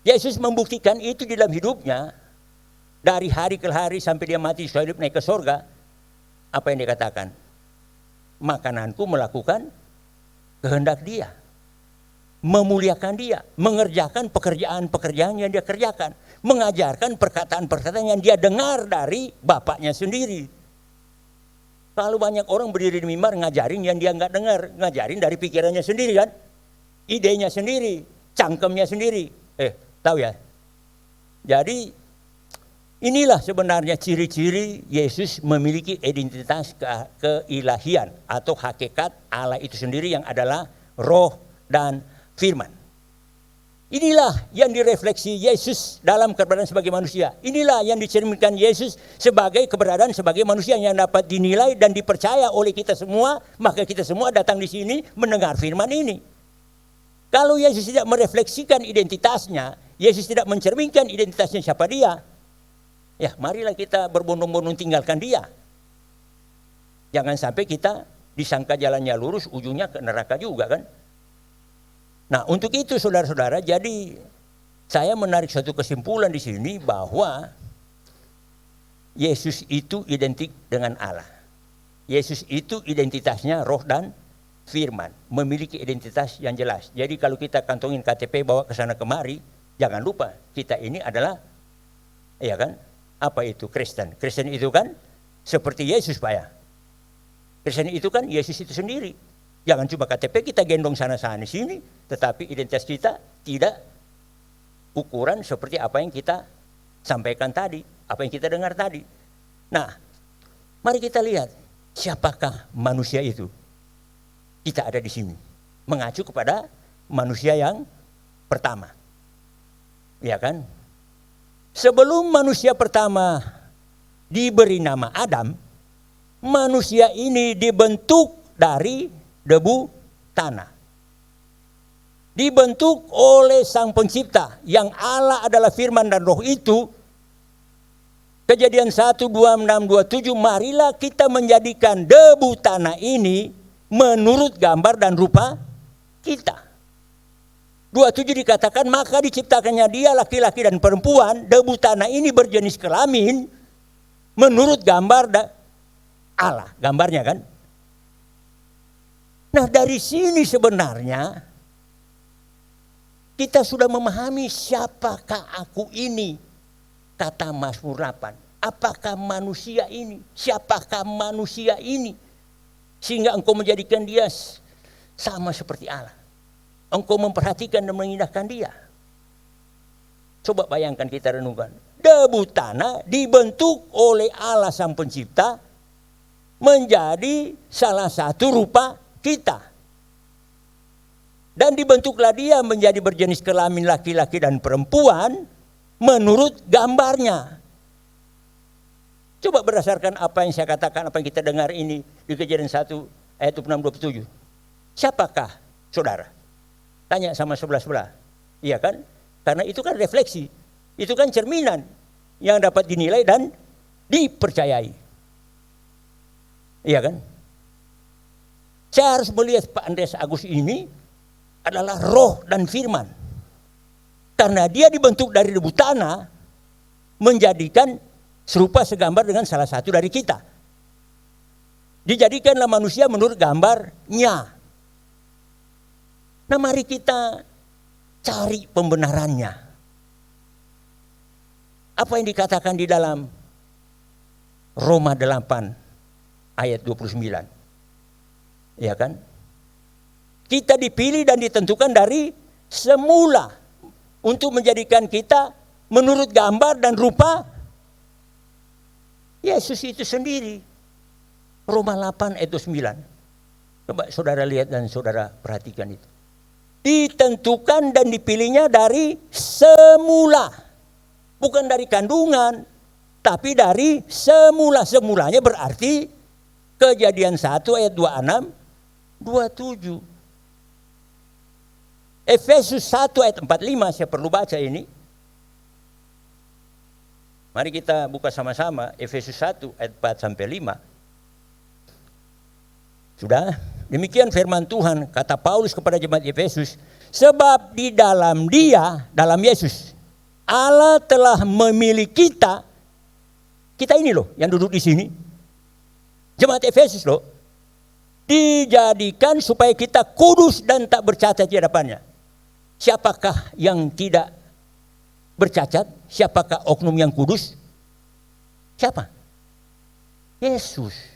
Yesus membuktikan itu di dalam hidupnya. Dari hari ke hari sampai dia mati, hidup naik ke surga. Apa yang dia katakan? Makananku melakukan kehendak dia. Memuliakan dia. Mengerjakan pekerjaan-pekerjaan yang dia kerjakan. Mengajarkan perkataan-perkataan yang dia dengar dari bapaknya sendiri. Kalau banyak orang berdiri di mimbar ngajarin yang dia nggak dengar. Ngajarin dari pikirannya sendiri kan. Idenya sendiri. Cangkemnya sendiri. Tahu ya? Jadi inilah sebenarnya ciri-ciri Yesus memiliki identitas keilahian atau hakikat Allah itu sendiri yang adalah roh dan firman. Inilah yang direfleksi Yesus dalam keberadaan sebagai manusia. Inilah yang dicerminkan Yesus sebagai keberadaan sebagai manusia yang dapat dinilai dan dipercaya oleh kita semua. Maka kita semua datang di sini mendengar firman ini. Kalau Yesus tidak merefleksikan identitasnya, Yesus tidak mencerminkan identitasnya siapa dia. Ya, marilah kita berbondong-bondong tinggalkan dia. Jangan sampai kita disangka jalannya lurus, ujungnya ke neraka juga kan. Nah, untuk itu saudara-saudara, jadi saya menarik satu kesimpulan di sini bahwa Yesus itu identik dengan Allah. Yesus itu identitasnya roh dan firman, memiliki identitas yang jelas. Jadi kalau kita kantongin KTP bawa ke sana kemari, Jangan lupa, kita ini adalah, ya kan, apa itu Kristen? Kristen itu kan seperti Yesus, Pak ya. Kristen itu kan Yesus itu sendiri. Jangan cuma KTP kita gendong sana-sana sini, tetapi identitas kita tidak ukuran seperti apa yang kita sampaikan tadi, apa yang kita dengar tadi. Nah, mari kita lihat siapakah manusia itu. Kita ada di sini, mengacu kepada manusia yang pertama. Ya kan? Sebelum manusia pertama diberi nama Adam, manusia ini dibentuk dari debu tanah. Dibentuk oleh Sang Pencipta, yang Allah adalah firman dan roh itu. Kejadian 1, 2, 6, 27, marilah kita menjadikan debu tanah ini menurut gambar dan rupa kita. 27 dikatakan, maka diciptakannya dia laki-laki dan perempuan, debu tanah ini berjenis kelamin menurut gambar Allah, gambarnya kan. Nah, dari sini sebenarnya kita sudah memahami siapakah aku ini, kata Mazmur 8. Apakah manusia ini? Siapakah manusia ini? Sehingga engkau menjadikan dia sama seperti Allah. Engkau memperhatikan dan mengindahkan dia. Coba bayangkan, kita renungkan. Debu tanah dibentuk oleh Allah Sang Pencipta menjadi salah satu rupa kita. Dan dibentuklah dia menjadi berjenis kelamin laki-laki dan perempuan menurut gambarnya. Coba berdasarkan apa yang saya katakan, apa yang kita dengar ini di Kejadian 1 ayat 26-27. Siapakah saudara? Tanya sama sebelah-sebelah. Iya kan? Karena itu kan refleksi. Itu kan cerminan yang dapat dinilai dan dipercayai. Iya kan? Saya harus melihat Pak Andreas Agus ini adalah roh dan firman. Karena dia dibentuk dari debu tanah, menjadikan serupa segambar dengan salah satu dari kita. Dijadikanlah manusia menurut gambarnya. Nah, mari kita cari pembenarannya. Apa yang dikatakan di dalam Roma 8 ayat 29. Ya kan? Kita dipilih dan ditentukan dari semula untuk menjadikan kita menurut gambar dan rupa Yesus itu sendiri. Roma 8 ayat 29. Coba saudara lihat dan saudara perhatikan itu. Ditentukan dan dipilihnya dari semula. Bukan dari kandungan, tapi dari semula. Semulanya berarti Kejadian 1 ayat 26, 27. Efesus 1 ayat 45, saya perlu baca ini. Mari kita buka sama-sama Efesus 1 ayat 4 sampai 5. Sudah? Demikian firman Tuhan, kata Paulus kepada jemaat Efesus, sebab di dalam dia, dalam Yesus, Allah telah memilih kita ini loh yang duduk di sini, jemaat Efesus loh, dijadikan supaya kita kudus dan tak bercacat di hadapannya. Siapakah yang tidak bercacat? Siapakah oknum yang kudus? Siapa? Yesus.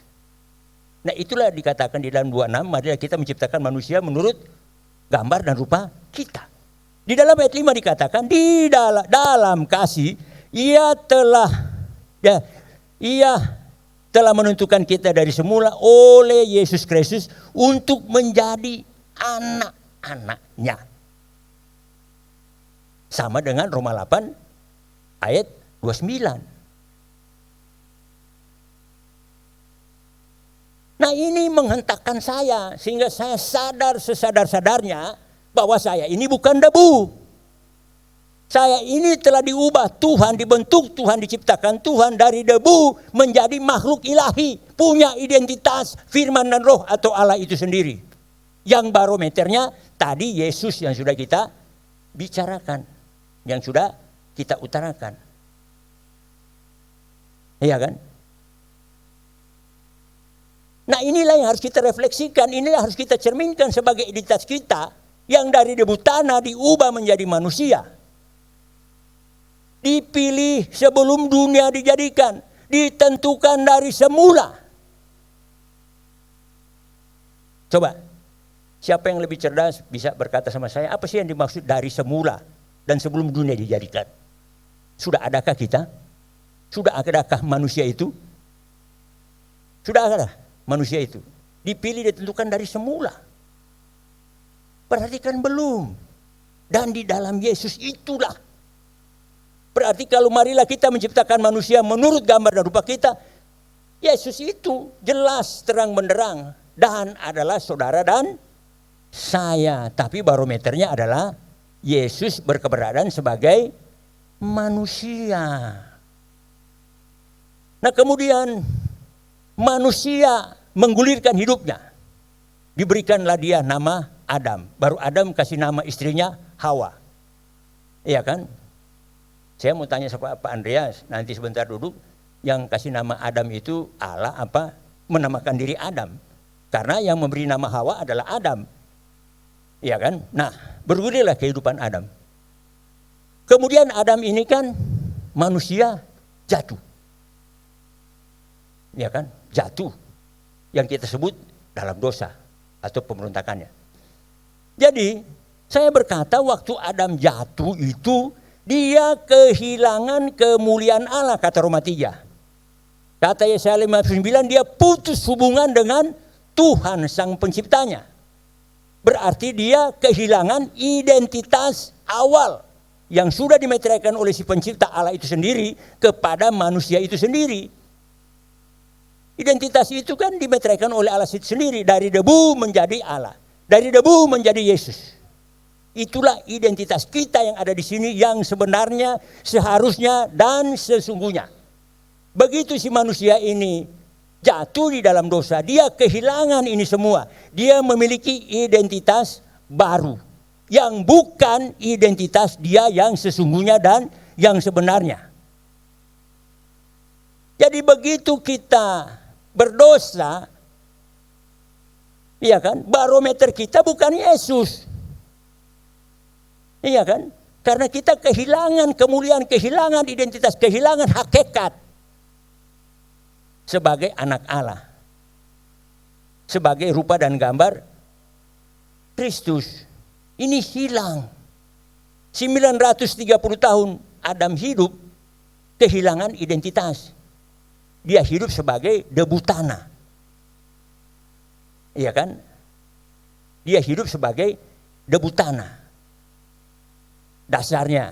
Nah, itulah dikatakan di dalam 26, marilah kita menciptakan manusia menurut gambar dan rupa kita. Di dalam ayat 5 dikatakan, di dalam kasih ia telah menentukan kita dari semula oleh Yesus Kristus untuk menjadi anak-anaknya. Sama dengan Roma 8 ayat 29. Nah, ini menghentakkan saya sehingga saya sadar sesadar-sadarnya bahwa saya ini bukan debu. Saya ini telah diubah Tuhan, dibentuk Tuhan, diciptakan Tuhan dari debu menjadi makhluk ilahi, punya identitas firman dan roh atau Allah itu sendiri. Yang barometernya tadi Yesus yang sudah kita bicarakan, yang sudah kita utarakan. Iya kan? Nah, inilah yang harus kita refleksikan, inilah yang harus kita cerminkan sebagai identitas kita yang dari debu tanah diubah menjadi manusia. Dipilih sebelum dunia dijadikan, ditentukan dari semula. Coba, siapa yang lebih cerdas bisa berkata sama saya, apa sih yang dimaksud dari semula dan sebelum dunia dijadikan? Sudah adakah kita? Sudah adakah manusia itu? Sudah adakah manusia itu? Dipilih, ditentukan dari semula. Berarti kan belum. Dan di dalam Yesus itulah. Berarti kalau marilah kita menciptakan manusia menurut gambar dan rupa kita, Yesus itu jelas terang benderang dan adalah saudara dan saya. Tapi barometernya adalah Yesus berkeberadaan sebagai manusia. Nah kemudian manusia menggulirkan hidupnya. Diberikanlah dia nama Adam. Baru Adam kasih nama istrinya Hawa. Iya kan? Saya mau tanya sama Pak Andreas, nanti sebentar duduk. Yang kasih nama Adam itu Allah apa? Menamakan diri Adam. Karena yang memberi nama Hawa adalah Adam. Iya kan? Nah, bergulirlah kehidupan Adam. Kemudian Adam ini kan manusia jatuh. Ya kan? Jatuh. Yang kita sebut dalam dosa atau pemberontakannya. Jadi, saya berkata waktu Adam jatuh itu dia kehilangan kemuliaan Allah, kata Roma 3. Kata Yesaya 59, dia putus hubungan dengan Tuhan sang penciptanya. Berarti dia kehilangan identitas awal yang sudah dimeteraikan oleh si pencipta Allah itu sendiri kepada manusia itu sendiri. Identitas itu kan dimeteraikan oleh Allah itu sendiri. Dari debu menjadi Allah. Dari debu menjadi Yesus. Itulah identitas kita yang ada di sini yang sebenarnya, seharusnya dan sesungguhnya. Begitu si manusia ini jatuh di dalam dosa, dia kehilangan ini semua. Dia memiliki identitas baru. Yang bukan identitas dia yang sesungguhnya dan yang sebenarnya. Jadi begitu kita berdosa, iya kan? Barometer kita bukan Yesus. Iya kan? Karena kita kehilangan kemuliaan, kehilangan identitas, kehilangan hakikat sebagai anak Allah. Sebagai rupa dan gambar Kristus. Ini hilang. 930 tahun Adam hidup kehilangan identitas. Dia hidup sebagai debu tanah. Iya kan? Dia hidup sebagai debu tanah. Dasarnya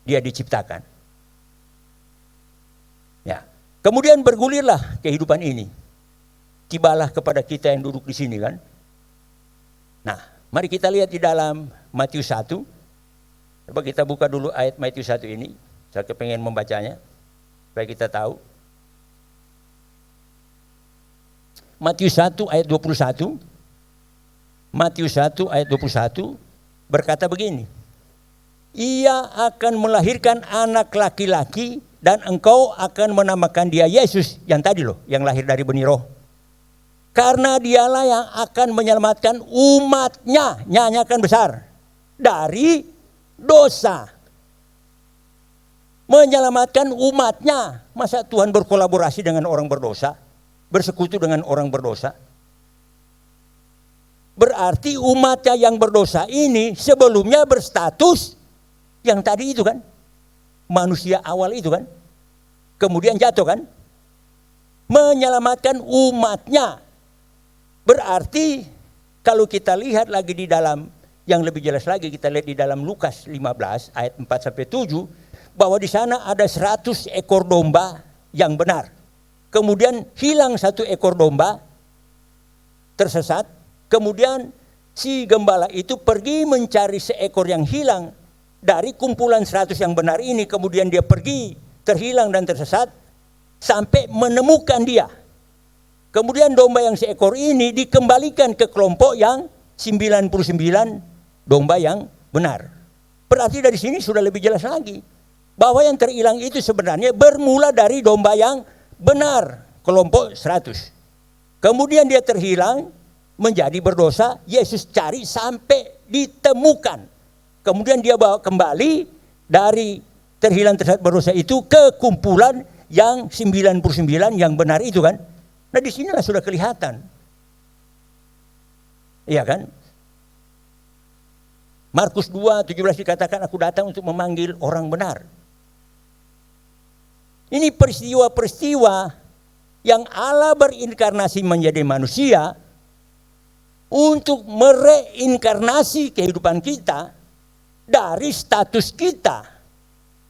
dia diciptakan. Ya. Kemudian bergulirlah kehidupan ini. Tibalah kepada kita yang duduk di sini kan. Nah, mari kita lihat di dalam Matius 1. Coba kita buka dulu ayat Matius 1 ini. Saya kepengen membacanya supaya kita tahu. Matius 1 ayat 21. Matius 1 ayat 21 berkata begini. Ia akan melahirkan anak laki-laki dan engkau akan menamakan dia Yesus. Yang tadi loh, yang lahir dari benih roh. Karena dialah yang akan menyelamatkan umatnya, nyanyakan besar, dari dosa. Menyelamatkan umatnya. Masa Tuhan berkolaborasi dengan orang berdosa? Bersekutu dengan orang berdosa? Berarti umatnya yang berdosa ini sebelumnya berstatus yang tadi itu kan. Manusia awal itu kan. Kemudian jatuh kan. Menyelamatkan umatnya. Berarti kalau kita lihat lagi di dalam, yang lebih jelas lagi kita lihat di dalam Lukas 15 ayat 4-7, bahwa di sana ada 100 ekor domba yang benar. Kemudian hilang 1 ekor domba, tersesat. Kemudian si gembala itu pergi mencari seekor yang hilang dari kumpulan 100 yang benar ini. Kemudian dia pergi, terhilang dan tersesat, sampai menemukan dia. Kemudian domba yang seekor ini dikembalikan ke kelompok yang 99 domba yang benar. Berarti dari sini sudah lebih jelas lagi. Bahwa yang terhilang itu sebenarnya bermula dari domba yang benar, kelompok 100. Kemudian dia terhilang, menjadi berdosa, Yesus cari sampai ditemukan. Kemudian dia bawa kembali dari terhilang tersesat berdosa itu kekumpulan yang 99 yang benar itu kan. Nah disinilah sudah kelihatan. Iya kan? Markus 2:17 dikatakan aku datang untuk memanggil orang benar. Ini peristiwa-peristiwa yang Allah berinkarnasi menjadi manusia untuk mereinkarnasi kehidupan kita dari status kita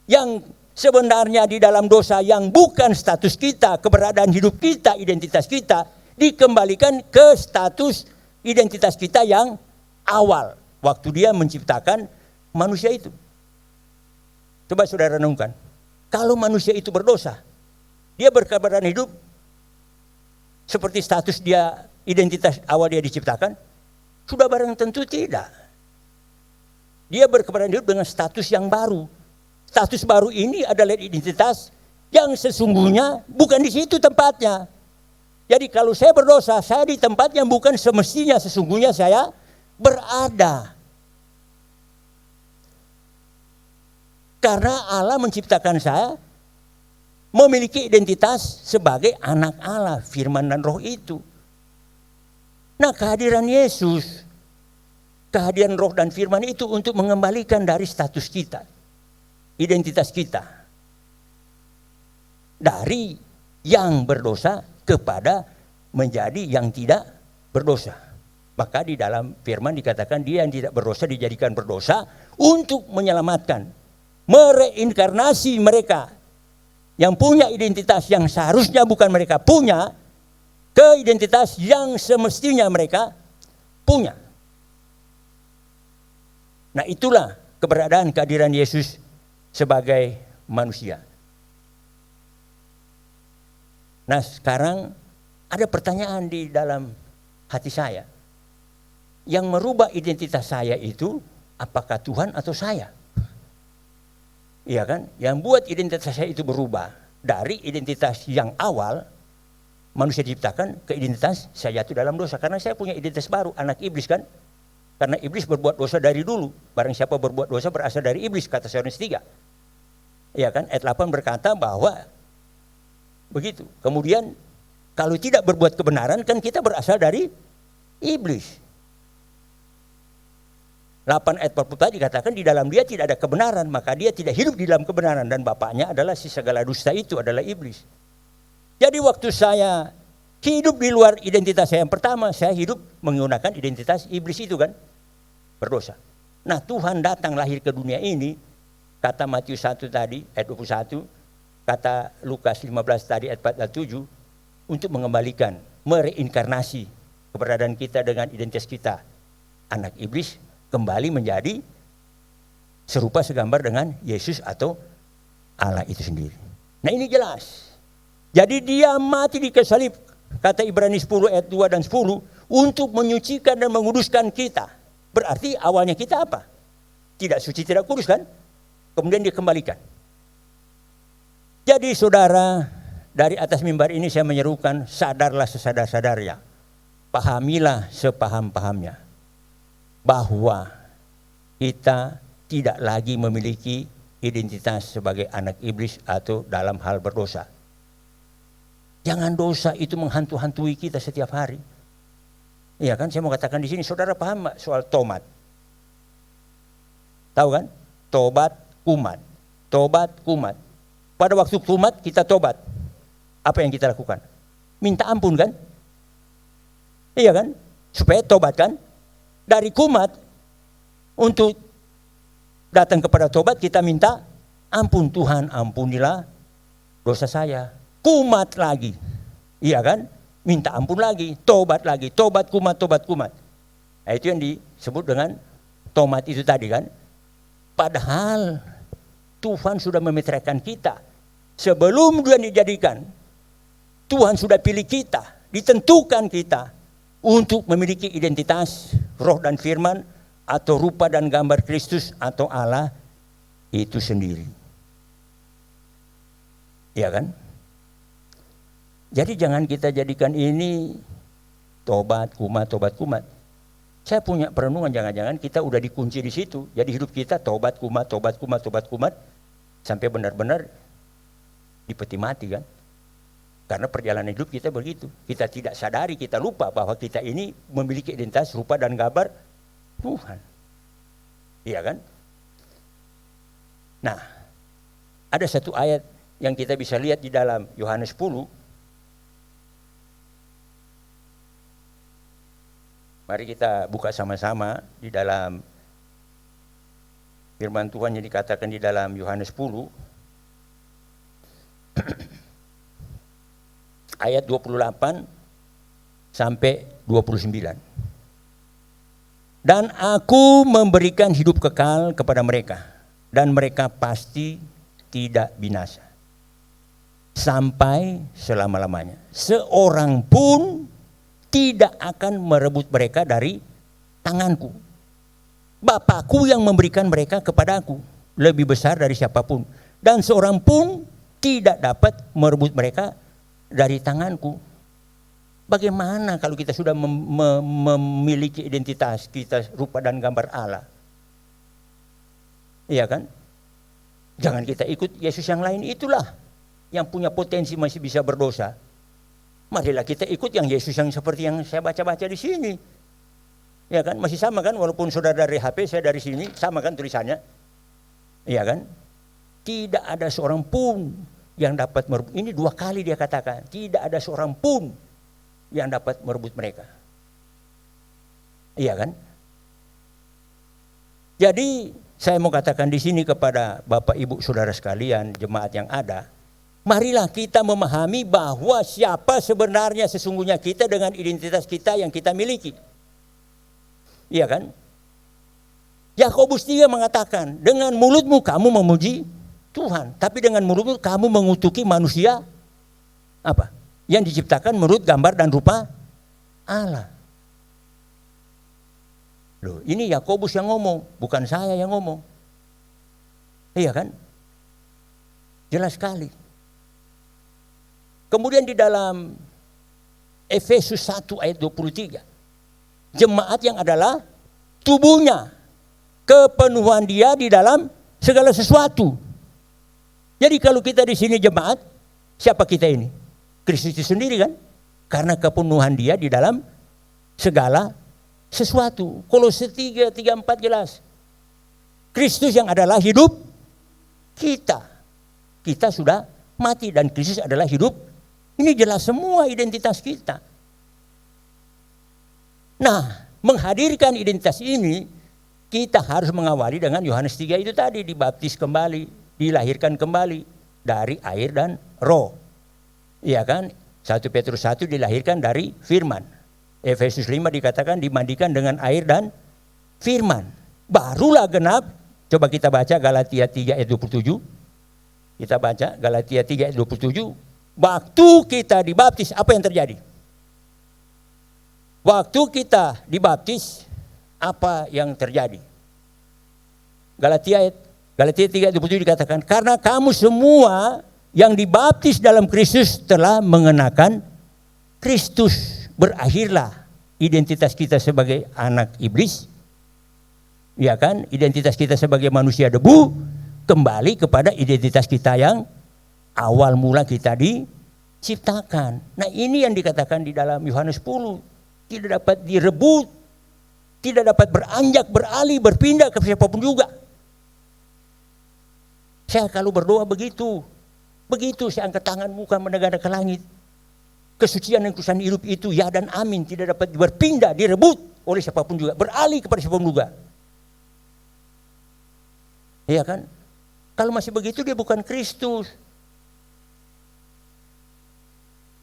yang sebenarnya di dalam dosa yang bukan status kita, keberadaan hidup kita, identitas kita, dikembalikan ke status identitas kita yang awal waktu dia menciptakan manusia itu. Coba saudara renungkan, kalau manusia itu berdosa, dia berkeberadaan hidup seperti status dia, identitas awal dia diciptakan? Sudah barang tentu tidak. Dia berkeberadaan hidup dengan status yang baru. Status baru ini adalah identitas yang sesungguhnya bukan di situ tempatnya. Jadi kalau saya berdosa, saya di tempat yang bukan semestinya sesungguhnya saya berada. Karena Allah menciptakan saya memiliki identitas sebagai anak Allah, firman dan roh itu. Nah kehadiran Yesus, kehadiran roh dan firman itu untuk mengembalikan dari status kita, identitas kita, dari yang berdosa kepada menjadi yang tidak berdosa. Maka di dalam firman dikatakan dia yang tidak berdosa dijadikan berdosa untuk menyelamatkan, mereinkarnasi mereka yang punya identitas yang seharusnya bukan mereka punya, ke identitas yang semestinya mereka punya. Nah itulah keberadaan kehadiran Yesus sebagai manusia. Nah sekarang ada pertanyaan di dalam hati saya. Yang merubah identitas saya itu apakah Tuhan atau saya? Iya kan? Yang buat identitas saya itu berubah dari identitas yang awal manusia diciptakan ke identitas saya jatuh dalam dosa. Karena saya punya identitas baru, anak iblis kan? Karena iblis berbuat dosa dari dulu. Barang siapa berbuat dosa berasal dari iblis, kata Yohanes 3. Ya kan? Ayat 8 berkata bahwa begitu. Kemudian kalau tidak berbuat kebenaran kan kita berasal dari iblis. 8 ayat 40 tadi dikatakan di dalam dia tidak ada kebenaran, maka dia tidak hidup di dalam kebenaran dan bapaknya adalah si segala dusta itu adalah iblis. Jadi waktu saya hidup di luar identitas saya yang pertama, saya hidup menggunakan identitas iblis itu kan, berdosa. Nah Tuhan datang lahir ke dunia ini, kata Matius 1 tadi ayat 21, kata Lukas 15 tadi ayat 47, untuk mengembalikan, mereinkarnasi keberadaan kita dengan identitas kita, anak iblis, kembali menjadi serupa segambar dengan Yesus atau Allah itu sendiri. Nah ini jelas. Jadi dia mati di kayu salib, kata Ibrani 10 ayat 2 dan 10, untuk menyucikan dan menguduskan kita. Berarti awalnya kita apa? Tidak suci, tidak kudus kan? Kemudian dikembalikan. Jadi saudara, dari atas mimbar ini saya menyerukan, sadarlah sesadar-sadarnya. Pahamilah sepaham-pahamnya. Bahwa kita tidak lagi memiliki identitas sebagai anak iblis atau dalam hal berdosa. Jangan dosa itu menghantu-hantui kita setiap hari. Iya kan, saya mau katakan di sini, saudara paham gak soal tomat? Tahu kan? Tobat, kumat. Tobat, kumat. Pada waktu kumat kita tobat. Apa yang kita lakukan? Minta ampun kan? Iya kan? Supaya tobat kan? Dari kumat untuk datang kepada tobat kita minta ampun, Tuhan ampunilah dosa saya. Kumat lagi, iya kan? Minta ampun lagi, tobat lagi, tobat kumat, tobat kumat. Nah, itu yang disebut dengan tomat itu tadi kan. Padahal Tuhan sudah memeteraikan kita sebelum Tuhan dijadikan. Tuhan sudah pilih kita, ditentukan kita untuk memiliki identitas roh dan firman atau rupa dan gambar Kristus atau Allah itu sendiri. Iya kan? Jadi jangan kita jadikan ini tobat kumat, tobat kumat. Saya punya perenungan, jangan-jangan kita udah dikunci di situ. Jadi hidup kita tobat kumat, tobat kumat, tobat kumat. Sampai benar-benar dipeti mati kan. Karena perjalanan hidup kita begitu. Kita tidak sadari, kita lupa bahwa kita ini memiliki identitas, rupa dan gambar Tuhan. Iya kan? Nah, ada satu ayat yang kita bisa lihat di dalam Yohanes 10. Mari kita buka sama-sama di dalam firman Tuhan yang dikatakan di dalam Yohanes 10. Ayat 28 sampai 29. Dan aku memberikan hidup kekal kepada mereka, dan mereka pasti tidak binasa sampai selama-lamanya. Seorang pun tidak akan merebut mereka dari tanganku. Bapakku yang memberikan mereka kepadaku lebih besar dari siapapun, dan seorang pun tidak dapat merebut mereka dari tanganku. Bagaimana kalau kita sudah memiliki identitas kita, rupa dan gambar Allah? Iya kan? Jangan kita ikut Yesus yang lain, itulah yang punya potensi masih bisa berdosa. Marilah kita ikut yang Yesus yang seperti yang saya baca-baca di sini. Ya kan? Masih sama kan, walaupun saudara dari HP, saya dari sini, sama kan tulisannya. Iya kan? Tidak ada seorang pun yang dapat merebut. Ini 2 kali dia katakan, tidak ada seorang pun yang dapat merebut mereka. Iya kan? Jadi saya mau katakan di sini kepada Bapak Ibu Saudara sekalian, jemaat yang ada, marilah kita memahami bahwa siapa sebenarnya sesungguhnya kita dengan identitas kita yang kita miliki. Iya kan? Yakobus 3 mengatakan, dengan mulutmu kamu memuji Tuhan, tapi dengan mulutmu kamu mengutuki manusia apa? Yang diciptakan menurut gambar dan rupa Allah. Loh, ini Yakobus yang ngomong, bukan saya yang ngomong. Iya kan? Jelas sekali. Kemudian di dalam Efesus 1 ayat 23, jemaat yang adalah tubuhnya, kepenuhan dia di dalam segala sesuatu. Jadi kalau kita di sini jemaat, siapa kita ini? Kristus itu sendiri kan? Karena kepenuhan dia di dalam segala sesuatu. Kolose 3:4 jelas. Kristus yang adalah hidup kita. Kita sudah mati dan Kristus adalah hidup. Ini jelas semua identitas kita. Nah, menghadirkan identitas ini, kita harus mengawali dengan Yohanes 3 itu tadi, dibaptis kembali, dilahirkan kembali dari air dan roh. Iya kan? 1 Petrus 1 dilahirkan dari firman. Efesus 5 dikatakan dimandikan dengan air dan firman. Barulah genap. Coba kita baca Galatia 3 ayat 27. Kita baca Galatia 3 ayat 27. Waktu kita dibaptis, apa yang terjadi? Waktu kita dibaptis, apa yang terjadi? Galatia 3:27 dikatakan, karena kamu semua yang dibaptis dalam Kristus telah mengenakan Kristus. Berakhirlah identitas kita sebagai anak iblis, ya kan? Identitas kita sebagai manusia debu, kembali kepada identitas kita yang awal mula kita diciptakan. Nah, ini yang dikatakan di dalam Yohanes 10, tidak dapat direbut, tidak dapat beranjak, beralih, berpindah ke siapapun juga. Saya kalau berdoa begitu saya angkat tangan muka menengadah ke langit. Kesucian dan kekudusan hidup itu ya dan amin, tidak dapat berpindah, direbut oleh siapapun juga, beralih kepada siapapun juga. Iya kan? Kalau masih begitu dia bukan Kristus.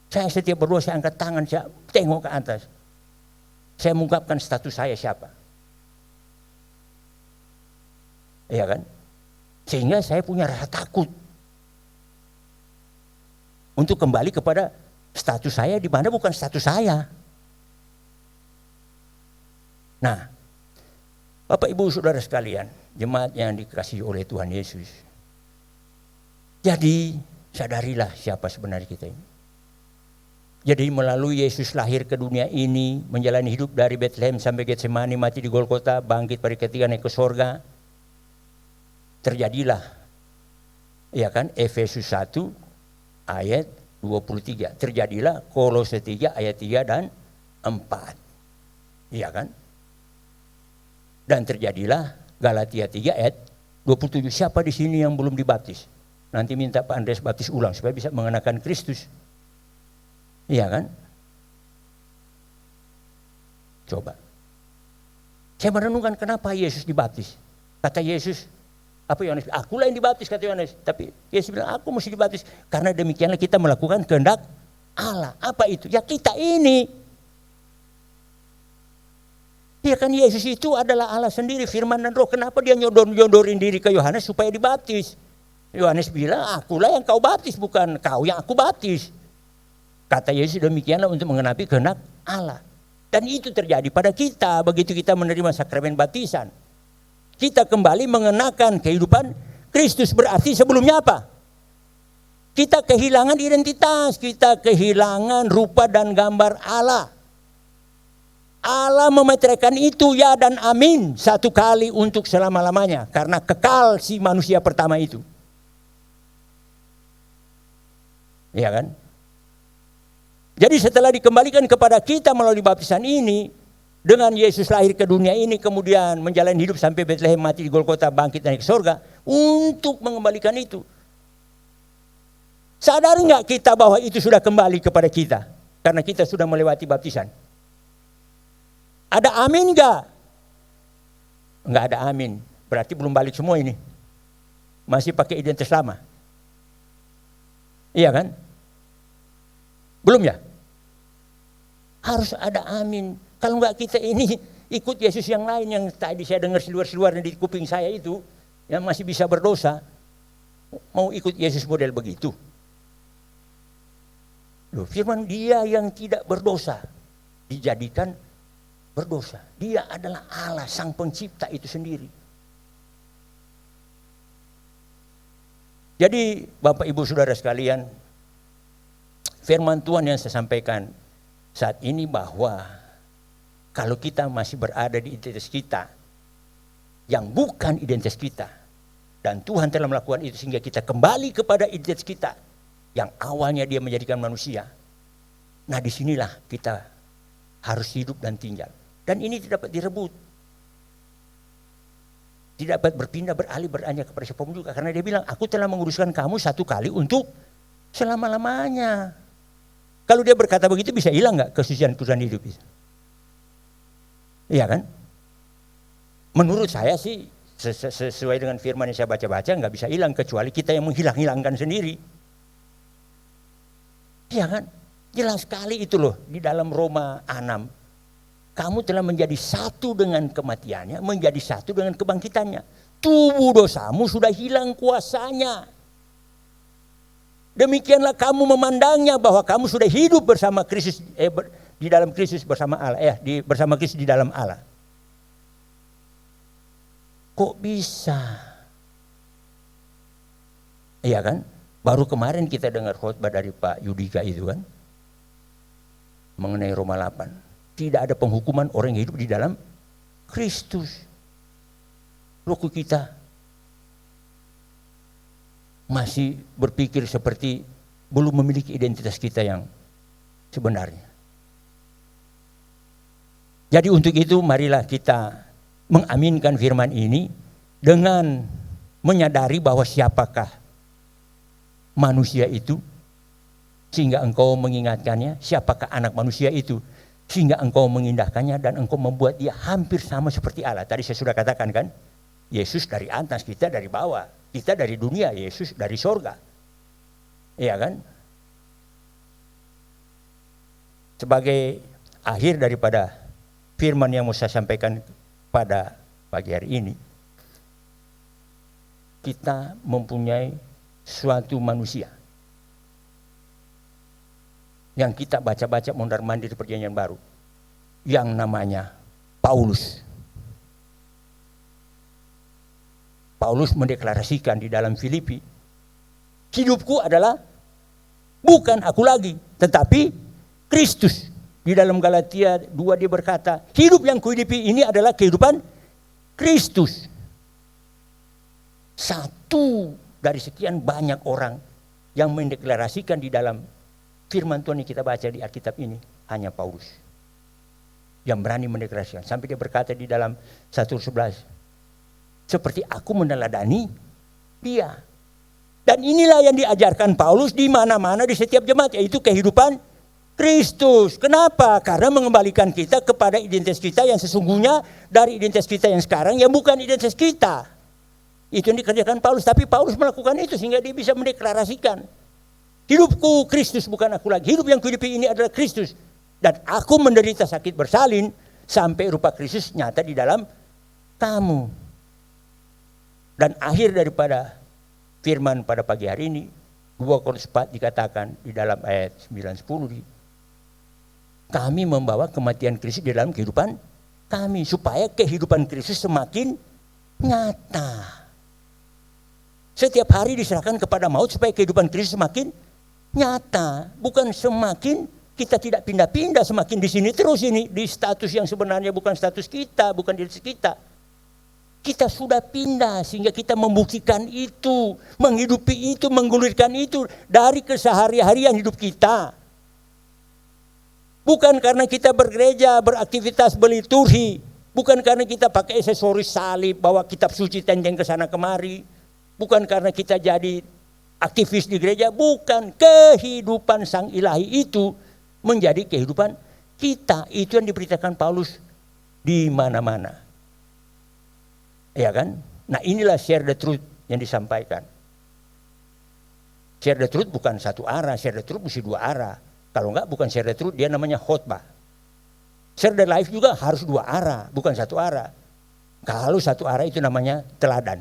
Saya setiap berdoa saya angkat tangan, saya tengok ke atas. Saya mengungkapkan status saya siapa. Iya kan? Sehingga saya punya rasa takut untuk kembali kepada status saya di mana bukan status saya. Nah, Bapak Ibu Saudara sekalian, jemaat yang dikasihi oleh Tuhan Yesus. Jadi, sadarilah siapa sebenarnya kita ini. Jadi melalui Yesus lahir ke dunia ini, menjalani hidup dari Bethlehem sampai Getsemani, mati di Golgota, bangkit pada ketiga naik ke sorga. Terjadilah Ya kan? Efesus 1 ayat 23. Terjadilah Kolose 3 ayat 3 dan 4. Iya kan? Dan terjadilah Galatia 3 ayat 27. Siapa di sini yang belum dibaptis? Nanti minta Pak Andreas baptis ulang supaya bisa mengenakan Kristus. Iya kan? Coba. Saya merenungkan kenapa Yesus dibaptis. Kata Yesus, apa Yohanes? Akulah yang dibaptis, kata Yohanes. Tapi Yesus bilang, aku mesti dibaptis. Karena demikianlah kita melakukan kehendak Allah. Apa itu? Ya kita ini. Ya kan Yesus itu adalah Allah sendiri, firman dan roh. Kenapa dia nyodorin diri ke Yohanes supaya dibaptis? Yohanes bilang, akulah yang kau baptis, bukan kau yang aku baptis. Kata Yesus, demikianlah untuk mengenapi kehendak Allah. Dan itu terjadi pada kita begitu kita menerima sakramen baptisan. Kita kembali mengenakan kehidupan Kristus. Berarti sebelumnya apa? Kita kehilangan identitas, kita kehilangan rupa dan gambar Allah. Allah memeteraikan itu ya dan amin satu kali untuk selama-lamanya. Karena kekal si manusia pertama itu. Iya kan? Jadi setelah dikembalikan kepada kita melalui baptisan ini, dengan Yesus lahir ke dunia ini, kemudian menjalani hidup sampai Bethlehem, mati di Golgota, bangkit naik ke surga, untuk mengembalikan itu. Sadar nggak kita bahwa itu sudah kembali kepada kita? Karena kita sudah melewati baptisan. Ada amin nggak? Nggak ada amin. Berarti belum balik semua ini. Masih pakai identitas lama. Iya kan? Belum ya? Harus ada amin. Kalau enggak kita ini ikut Yesus yang lain yang tadi saya dengar siluar-siluarnya di kuping saya itu, yang masih bisa berdosa, mau ikut Yesus model begitu. Loh, firman dia yang tidak berdosa dijadikan berdosa. Dia adalah Allah, sang pencipta itu sendiri. Jadi Bapak Ibu Saudara sekalian, firman Tuhan yang saya sampaikan saat ini bahwa kalau kita masih berada di identitas kita yang bukan identitas kita, dan Tuhan telah melakukan itu sehingga kita kembali kepada identitas kita yang awalnya dia menjadikan manusia. Nah disinilah kita harus hidup dan tinggal. Dan ini tidak dapat direbut. Tidak dapat berpindah, beralih, beranjak kepada siapapun juga. Karena dia bilang, aku telah menguruskan kamu satu kali untuk selama-lamanya. Kalau dia berkata begitu bisa hilang nggak kesucian hidup itu? Iya kan? Menurut saya sih sesuai dengan firman yang saya baca-baca nggak bisa hilang kecuali kita yang menghilang-hilangkan sendiri. Iya kan? Jelas sekali itu loh di dalam Roma 6. Kamu telah menjadi satu dengan kematiannya, menjadi satu dengan kebangkitannya. Tubuh dosamu sudah hilang kuasanya. Demikianlah kamu memandangnya bahwa kamu sudah hidup bersama Kristus di dalam Kristus bersama Allah, bersama Kristus di dalam Allah. Kok bisa? Iya kan? Baru kemarin kita dengar khotbah dari Pak Yudika itu kan, mengenai Roma 8. Tidak ada penghukuman orang yang hidup di dalam Kristus. Loh kita masih berpikir seperti belum memiliki identitas kita yang sebenarnya. Jadi untuk itu marilah kita mengaminkan firman ini dengan menyadari bahwa siapakah manusia itu sehingga engkau mengingatkannya, siapakah anak manusia itu sehingga engkau mengindahkannya dan engkau membuat dia hampir sama seperti Allah. Tadi saya sudah katakan kan, Yesus dari atas, kita dari bawah. Kita dari dunia, Yesus dari sorga. Iya kan? Sebagai akhir daripada firman yang mau saya sampaikan pada pagi hari ini, kita mempunyai suatu manusia yang kita baca-baca mondar-mandir di Perjanjian Baru, yang namanya Paulus. Paulus mendeklarasikan di dalam Filipi, hidupku adalah bukan aku lagi, tetapi Kristus. Di dalam Galatia 2 dia berkata, hidup yang kuhidupi ini adalah kehidupan Kristus. Satu dari sekian banyak orang yang mendeklarasikan di dalam firman Tuhan yang kita baca di Alkitab ini, hanya Paulus yang berani mendeklarasikan. Sampai dia berkata di dalam 1:11, seperti aku meneladani dia. Dan inilah yang diajarkan Paulus di mana-mana di setiap jemaat, yaitu kehidupan Kristus. Kenapa? Karena mengembalikan kita kepada identitas kita yang sesungguhnya dari identitas kita yang sekarang yang bukan identitas kita. Itu yang dikerjakan Paulus, tapi Paulus melakukan itu sehingga dia bisa mendeklarasikan, hidupku Kristus bukan aku lagi, hidup yang kuhidupi ini adalah Kristus. Dan aku menderita sakit bersalin sampai rupa Kristus nyata di dalam kamu. Dan akhir daripada firman pada pagi hari ini, 2 Korintus 4 dikatakan di dalam ayat 9-10, kami membawa kematian Kristus di dalam kehidupan kami, supaya kehidupan Kristus semakin nyata. Setiap hari diserahkan kepada maut supaya kehidupan Kristus semakin nyata. Bukan semakin kita tidak pindah-pindah, semakin di sini terus ini, di status yang sebenarnya bukan status kita, bukan diri kita. Kita sudah pindah sehingga kita membuktikan itu, menghidupi itu, menggulirkan itu dari kesehari-harian hidup kita. Bukan karena kita bergereja, beraktivitas, berliturgi. Bukan karena kita pakai aksesoris salib, bawa kitab suci tenteng ke sana kemari. Bukan karena kita jadi aktivis di gereja. Bukan, kehidupan Sang Ilahi itu menjadi kehidupan kita. Itu yang diberitakan Paulus di mana-mana. Ya kan? Nah inilah share the truth yang disampaikan. Share the truth bukan satu arah, share the truth mesti dua arah. Kalau enggak bukan share the truth, dia namanya khotbah. Share the life juga harus dua arah, bukan satu arah. Kalau satu arah itu namanya teladan.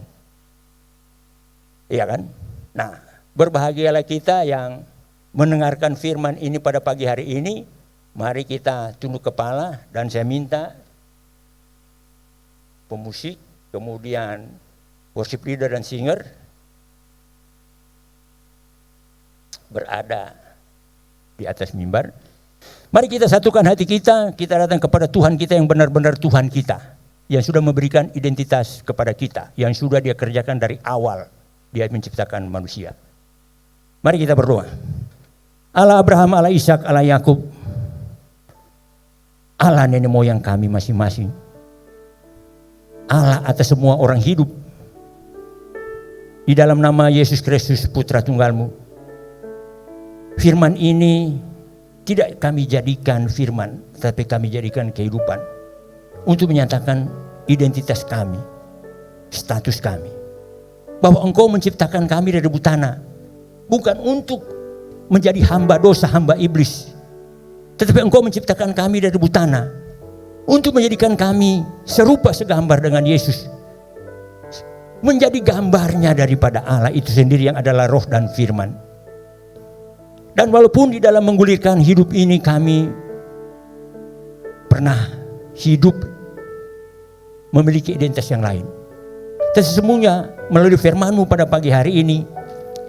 Iya kan? Nah, berbahagialah kita yang mendengarkan firman ini pada pagi hari ini. Mari kita tunduk kepala dan saya minta pemusik, kemudian worship leader dan singer berada di atas mimbar. Mari kita satukan hati kita datang kepada Tuhan kita yang benar-benar Tuhan kita, yang sudah memberikan identitas kepada kita, yang sudah Dia kerjakan dari awal Dia menciptakan manusia. Mari kita berdoa. Allah Abraham, Allah Ishak, Allah Yakub, Allah nenek moyang kami masing-masing, Allah atas semua orang hidup, di dalam nama Yesus Kristus Putra Tunggal-Mu, firman ini tidak kami jadikan firman, tapi kami jadikan kehidupan untuk menyatakan identitas kami, status kami, bahwa Engkau menciptakan kami dari butana, bukan untuk menjadi hamba dosa, hamba iblis, tetapi Engkau menciptakan kami dari butana untuk menjadikan kami serupa segambar dengan Yesus, menjadi gambarnya daripada Allah itu sendiri yang adalah roh dan firman. Dan walaupun di dalam menggulirkan hidup ini kami pernah hidup memiliki identitas yang lain, dan sesungguhnya melalui firman-Mu pada pagi hari ini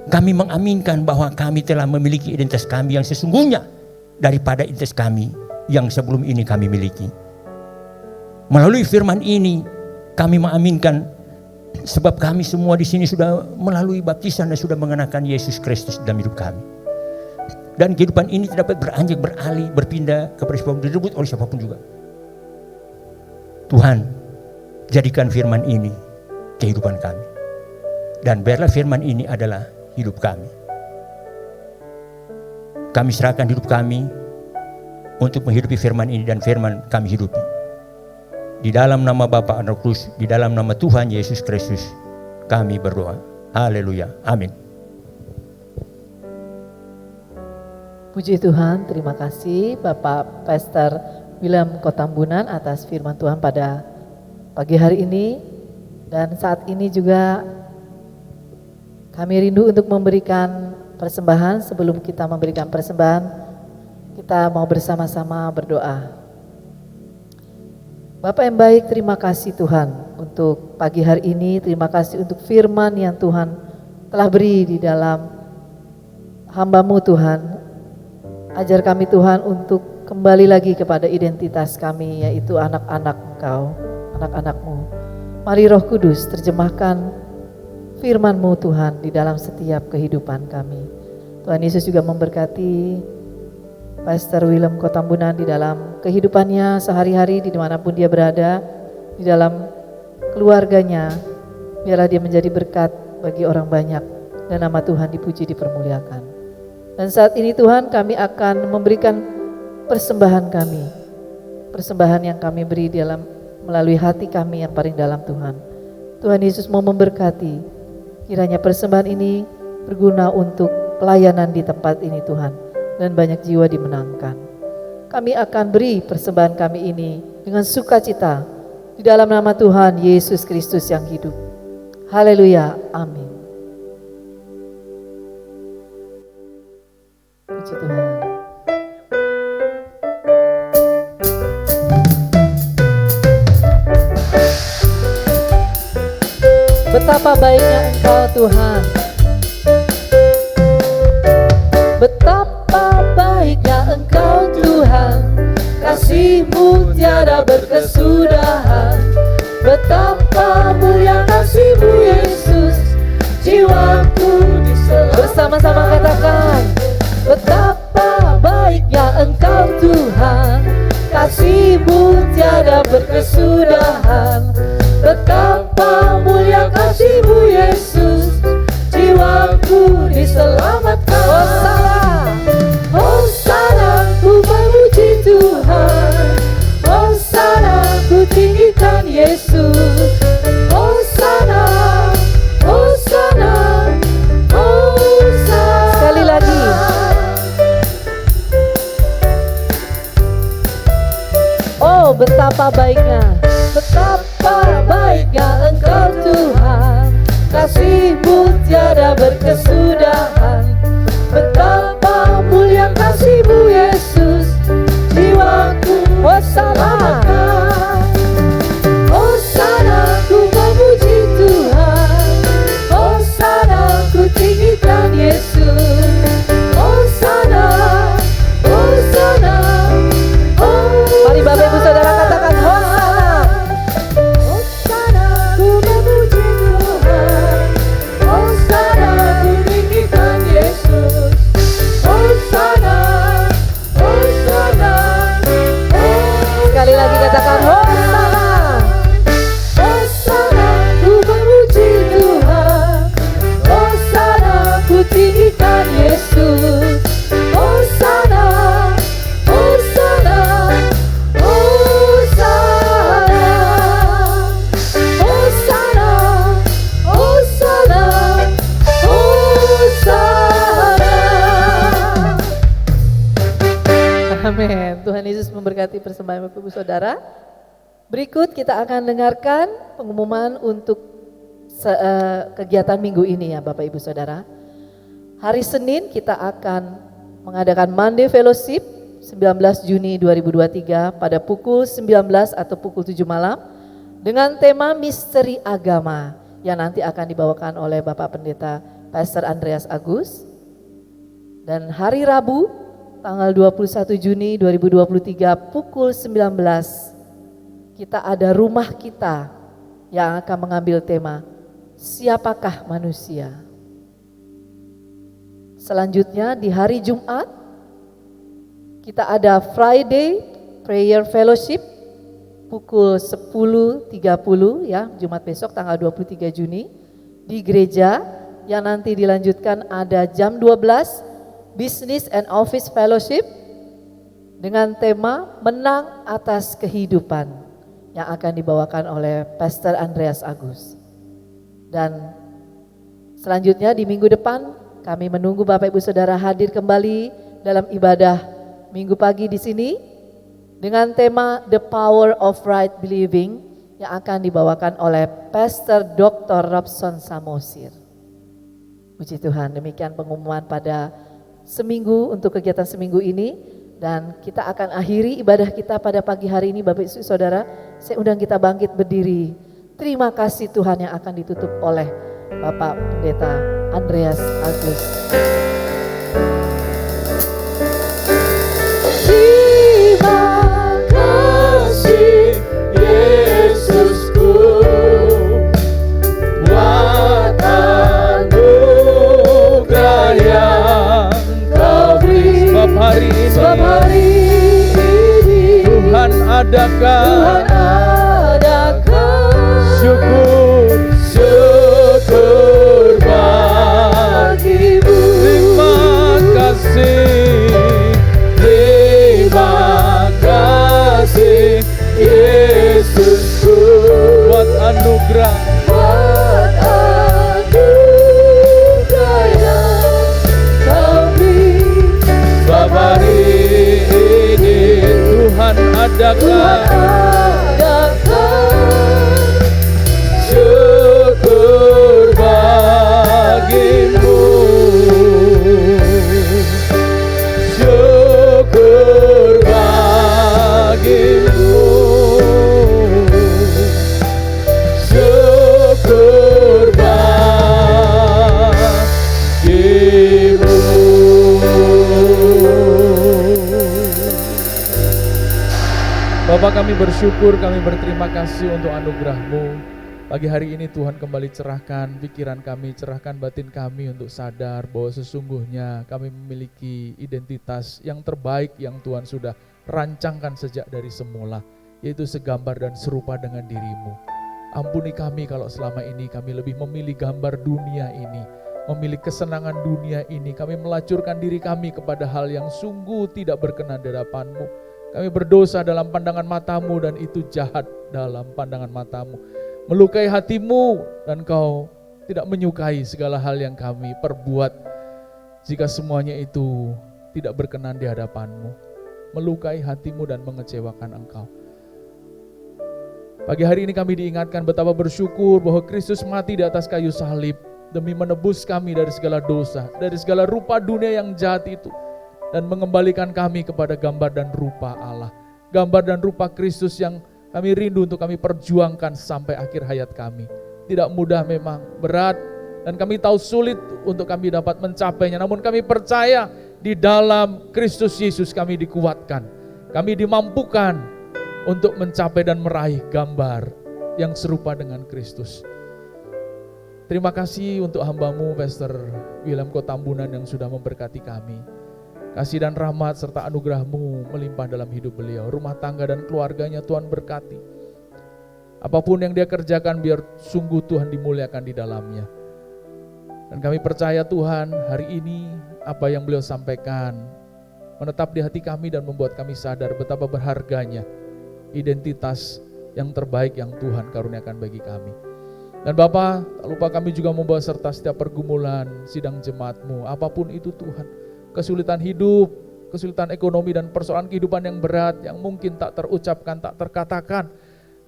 kami mengaminkan bahwa kami telah memiliki identitas kami yang sesungguhnya daripada identitas kami yang sebelum ini kami miliki. Melalui firman ini kami mengaminkan, sebab kami semua di sini sudah melalui baptisan dan sudah mengenakan Yesus Kristus dalam hidup kami. Dan kehidupan ini tidak dapat beranjak, beralih, berpindah kepada siapapun, direbut oleh siapapun juga. Tuhan, jadikan firman ini kehidupan kami. Dan biarlah firman ini adalah hidup kami. Kami serahkan hidup kami untuk menghidupi firman ini dan firman kami hidupi. Di dalam nama Bapa, Anak, Roh Kudus, di dalam nama Tuhan Yesus Kristus kami berdoa. Haleluya. Amin. Puji Tuhan, terima kasih Bapak Pastor William Kotambunan atas firman Tuhan pada pagi hari ini. Dan saat ini juga kami rindu untuk memberikan persembahan. Sebelum kita memberikan persembahan, kita mau bersama-sama berdoa. Bapak yang baik, terima kasih Tuhan untuk pagi hari ini. Terima kasih untuk firman yang Tuhan telah beri di dalam hamba-Mu Tuhan. Ajar kami Tuhan untuk kembali lagi kepada identitas kami, yaitu anak-anak Engkau, anak-anak-Mu. Mari Roh Kudus terjemahkan firman-Mu Tuhan di dalam setiap kehidupan kami. Tuhan Yesus juga memberkati Pastor Willem Kotambunan di dalam kehidupannya sehari-hari dimanapun dia berada, di dalam keluarganya. Biarlah dia menjadi berkat bagi orang banyak dan nama Tuhan dipuji dipermuliakan. Dan saat ini Tuhan, kami akan memberikan persembahan kami, persembahan yang kami beri dalam melalui hati kami yang paling dalam Tuhan. Tuhan Yesus mau memberkati, kiranya persembahan ini berguna untuk pelayanan di tempat ini Tuhan, dan banyak jiwa dimenangkan. Kami akan beri persembahan kami ini dengan sukacita di dalam nama Tuhan Yesus Kristus yang hidup. Haleluya, amin. Puji Tuhan. Betapa baiknya Engkau Tuhan. Betapa baiknya Engkau Tuhan, kasih-Mu tiada berkesudahan. Betapa mulia kasih-Mu Yesus, jiwaku diselamatkan. Bersama-sama katakan, betapa baiknya Engkau Tuhan, kasih-Mu tiada berkesudahan. Betapa mulia kasih-Mu Yesus, jiwaku diselamatkan. Hosana, Hosana, ku memuji Tuhan. Hosana, ku tinggikan Yesus. Hosana, Hosana, Hosana. Sekali lagi. Oh, betapa baiknya, betapa baiknya Engkau Tuhan, kasih-Mu tiada berkesudahan. Betapa mulia kasih-Mu Yesus, jiwaku selamatkan. Hosana, ku memuji Tuhan. Hosana, ku tinggikan Yesus. Hosana, Hosana, Hosana. Mari Bapak Ibu Saudara katakan Hosana. Hosana, ku memuji Tuhan. Hosana, ku tinggikan Yesus. Hosana, Hosana, Hosana. Sekali lagi katakan Hosana. Hosana, ku memuji Tuhan. Hosana, ku tinggikan Yesus. Hosana, Hosana, Hosana. Hosana, Hosana, Hosana. Amin. Tuhan Yesus memberkati persembahan Bapak Ibu Saudara. Berikut kita akan dengarkan pengumuman untuk kegiatan minggu ini ya Bapak Ibu Saudara. Hari Senin kita akan mengadakan Monday Fellowship 19 Juni 2023 pada pukul 19 atau pukul 7 malam dengan tema Misteri Agama yang nanti akan dibawakan oleh Bapak Pendeta Pastor Andreas Agus. Dan hari Rabu tanggal 21 Juni 2023 pukul 19 kita ada rumah kita yang akan mengambil tema Siapakah Manusia. Selanjutnya di hari Jumat kita ada Friday Prayer Fellowship pukul 10.30 ya, Jumat besok tanggal 23 Juni di gereja, yang nanti dilanjutkan ada jam 12 Business and Office Fellowship dengan tema Menang Atas Kehidupan yang akan dibawakan oleh Pastor Andreas Agus. Dan selanjutnya di minggu depan kami menunggu Bapak Ibu Saudara hadir kembali dalam ibadah minggu pagi di sini dengan tema The Power of Right Believing yang akan dibawakan oleh Pastor Dr. Robson Samosir. Puji Tuhan, demikian pengumuman pada seminggu untuk kegiatan seminggu ini, dan kita akan akhiri ibadah kita pada pagi hari ini. Bapak Ibu Saudara, saya undang kita bangkit berdiri. Terima kasih Tuhan yang akan ditutup oleh Bapak Pendeta Andreas Agus. Terima kasih Yesusku, buat adakan syukur bagimu. Terima kasih Yesusku, buat anugerah yang kami selama hari ini. Tuhan adakan syukur bagimu, syukur bagimu, syukur bagimu. Bapa, kami bersyukur, kami berterima kasih untuk anugerah-Mu. Pagi hari ini Tuhan kembali cerahkan pikiran kami, cerahkan batin kami untuk sadar bahwa sesungguhnya kami memiliki identitas yang terbaik yang Tuhan sudah rancangkan sejak dari semula, yaitu segambar dan serupa dengan diri-Mu. Ampuni kami kalau selama ini kami lebih memilih gambar dunia ini, memilih kesenangan dunia ini. Kami melacurkan diri kami kepada hal yang sungguh tidak berkenan di hadapan-Mu. Kami berdosa dalam pandangan mata-Mu dan itu jahat dalam pandangan mata-Mu. Melukai hati-Mu dan Kau tidak menyukai segala hal yang kami perbuat jika semuanya itu tidak berkenan di hadapan-Mu. Melukai hati-Mu dan mengecewakan Engkau. Pagi hari ini kami diingatkan betapa bersyukur bahwa Kristus mati di atas kayu salib demi menebus kami dari segala dosa, dari segala rupa dunia yang jahat itu, dan mengembalikan kami kepada gambar dan rupa Allah. Gambar dan rupa Kristus yang kami rindu untuk kami perjuangkan sampai akhir hayat kami. Tidak mudah memang, berat, dan kami tahu sulit untuk kami dapat mencapainya. Namun kami percaya di dalam Kristus Yesus kami dikuatkan. Kami dimampukan untuk mencapai dan meraih gambar yang serupa dengan Kristus. Terima kasih untuk hamba-Mu Pastor William Kotambunan yang sudah memberkati kami. Kasih dan rahmat serta anugerah-Mu melimpah dalam hidup beliau. Rumah tangga dan keluarganya Tuhan berkati. Apapun yang dia kerjakan biar sungguh Tuhan dimuliakan di dalamnya. Dan kami percaya Tuhan hari ini apa yang beliau sampaikan menetap di hati kami dan membuat kami sadar betapa berharganya identitas yang terbaik yang Tuhan karuniakan bagi kami. Dan Bapa, tak lupa kami juga membawa serta setiap pergumulan sidang jemaat-Mu, apapun itu Tuhan. Kesulitan hidup, kesulitan ekonomi dan persoalan kehidupan yang berat yang mungkin tak terucapkan, tak terkatakan.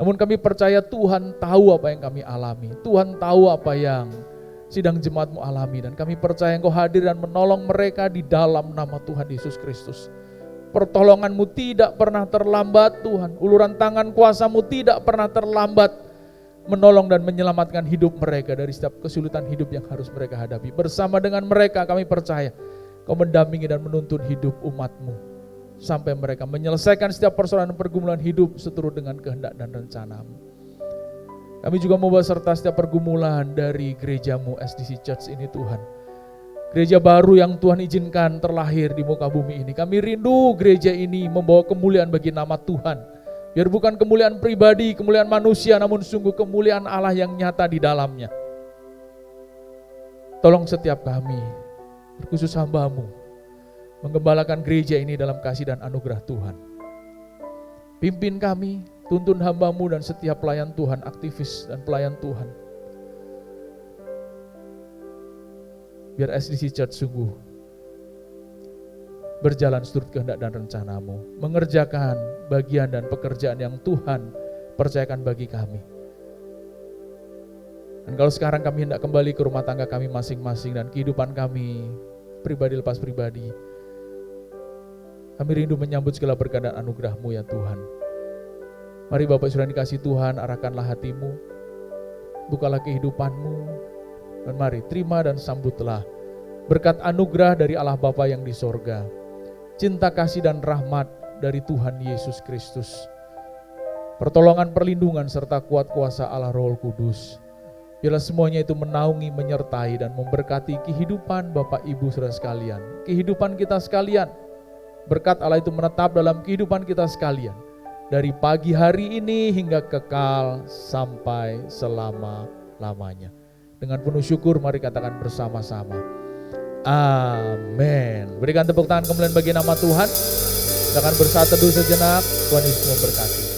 Namun kami percaya Tuhan tahu apa yang kami alami. Tuhan tahu apa yang sidang jemaat-Mu alami. Dan kami percaya Engkau hadir dan menolong mereka di dalam nama Tuhan Yesus Kristus. Pertolongan-Mu tidak pernah terlambat Tuhan. Uluran tangan kuasa-Mu tidak pernah terlambat menolong dan menyelamatkan hidup mereka dari setiap kesulitan hidup yang harus mereka hadapi. Bersama dengan mereka kami percaya Kau mendampingi dan menuntun hidup umat-Mu sampai mereka menyelesaikan setiap persoalan dan pergumulan hidup seturut dengan kehendak dan rencana-Mu. Kami juga membawa serta setiap pergumulan dari gereja-Mu SDC Church ini Tuhan. Gereja baru yang Tuhan izinkan terlahir di muka bumi ini. Kami rindu gereja ini membawa kemuliaan bagi nama Tuhan. Biar bukan kemuliaan pribadi, kemuliaan manusia, namun sungguh kemuliaan Allah yang nyata di dalamnya. Tolong setiap kami, terkhusus hamba-Mu, menggembalakan gereja ini dalam kasih dan anugerah Tuhan. Pimpin kami, tuntun hamba-Mu dan setiap pelayan Tuhan, aktivis dan pelayan Tuhan. Biar SDC Church sungguh berjalan seturut kehendak dan rencana-Mu, mengerjakan bagian dan pekerjaan yang Tuhan percayakan bagi kami. Dan kalau sekarang kami hendak kembali ke rumah tangga kami masing-masing dan kehidupan kami pribadi lepas pribadi, kami rindu menyambut segala berkat dan anugerah-Mu ya Tuhan. Mari Bapak sudah dikasih Tuhan, arahkanlah hati-Mu, bukalah kehidupan-Mu, dan mari terima dan sambutlah berkat anugerah dari Allah Bapa yang di sorga, cinta kasih dan rahmat dari Tuhan Yesus Kristus, pertolongan perlindungan serta kuat kuasa Allah Roh Kudus. Biarlah semuanya itu menaungi, menyertai dan memberkati kehidupan Bapak Ibu Saudara sekalian, kehidupan kita sekalian. Berkat Allah itu menetap dalam kehidupan kita sekalian. dari pagi hari ini hingga kekal sampai selama-lamanya. Dengan penuh syukur mari katakan bersama-sama. Amin. Berikan tepuk tangan kemuliaan bagi nama Tuhan. Kita akan bersatu dulu sejenak. Tuhan Yesus memberkati.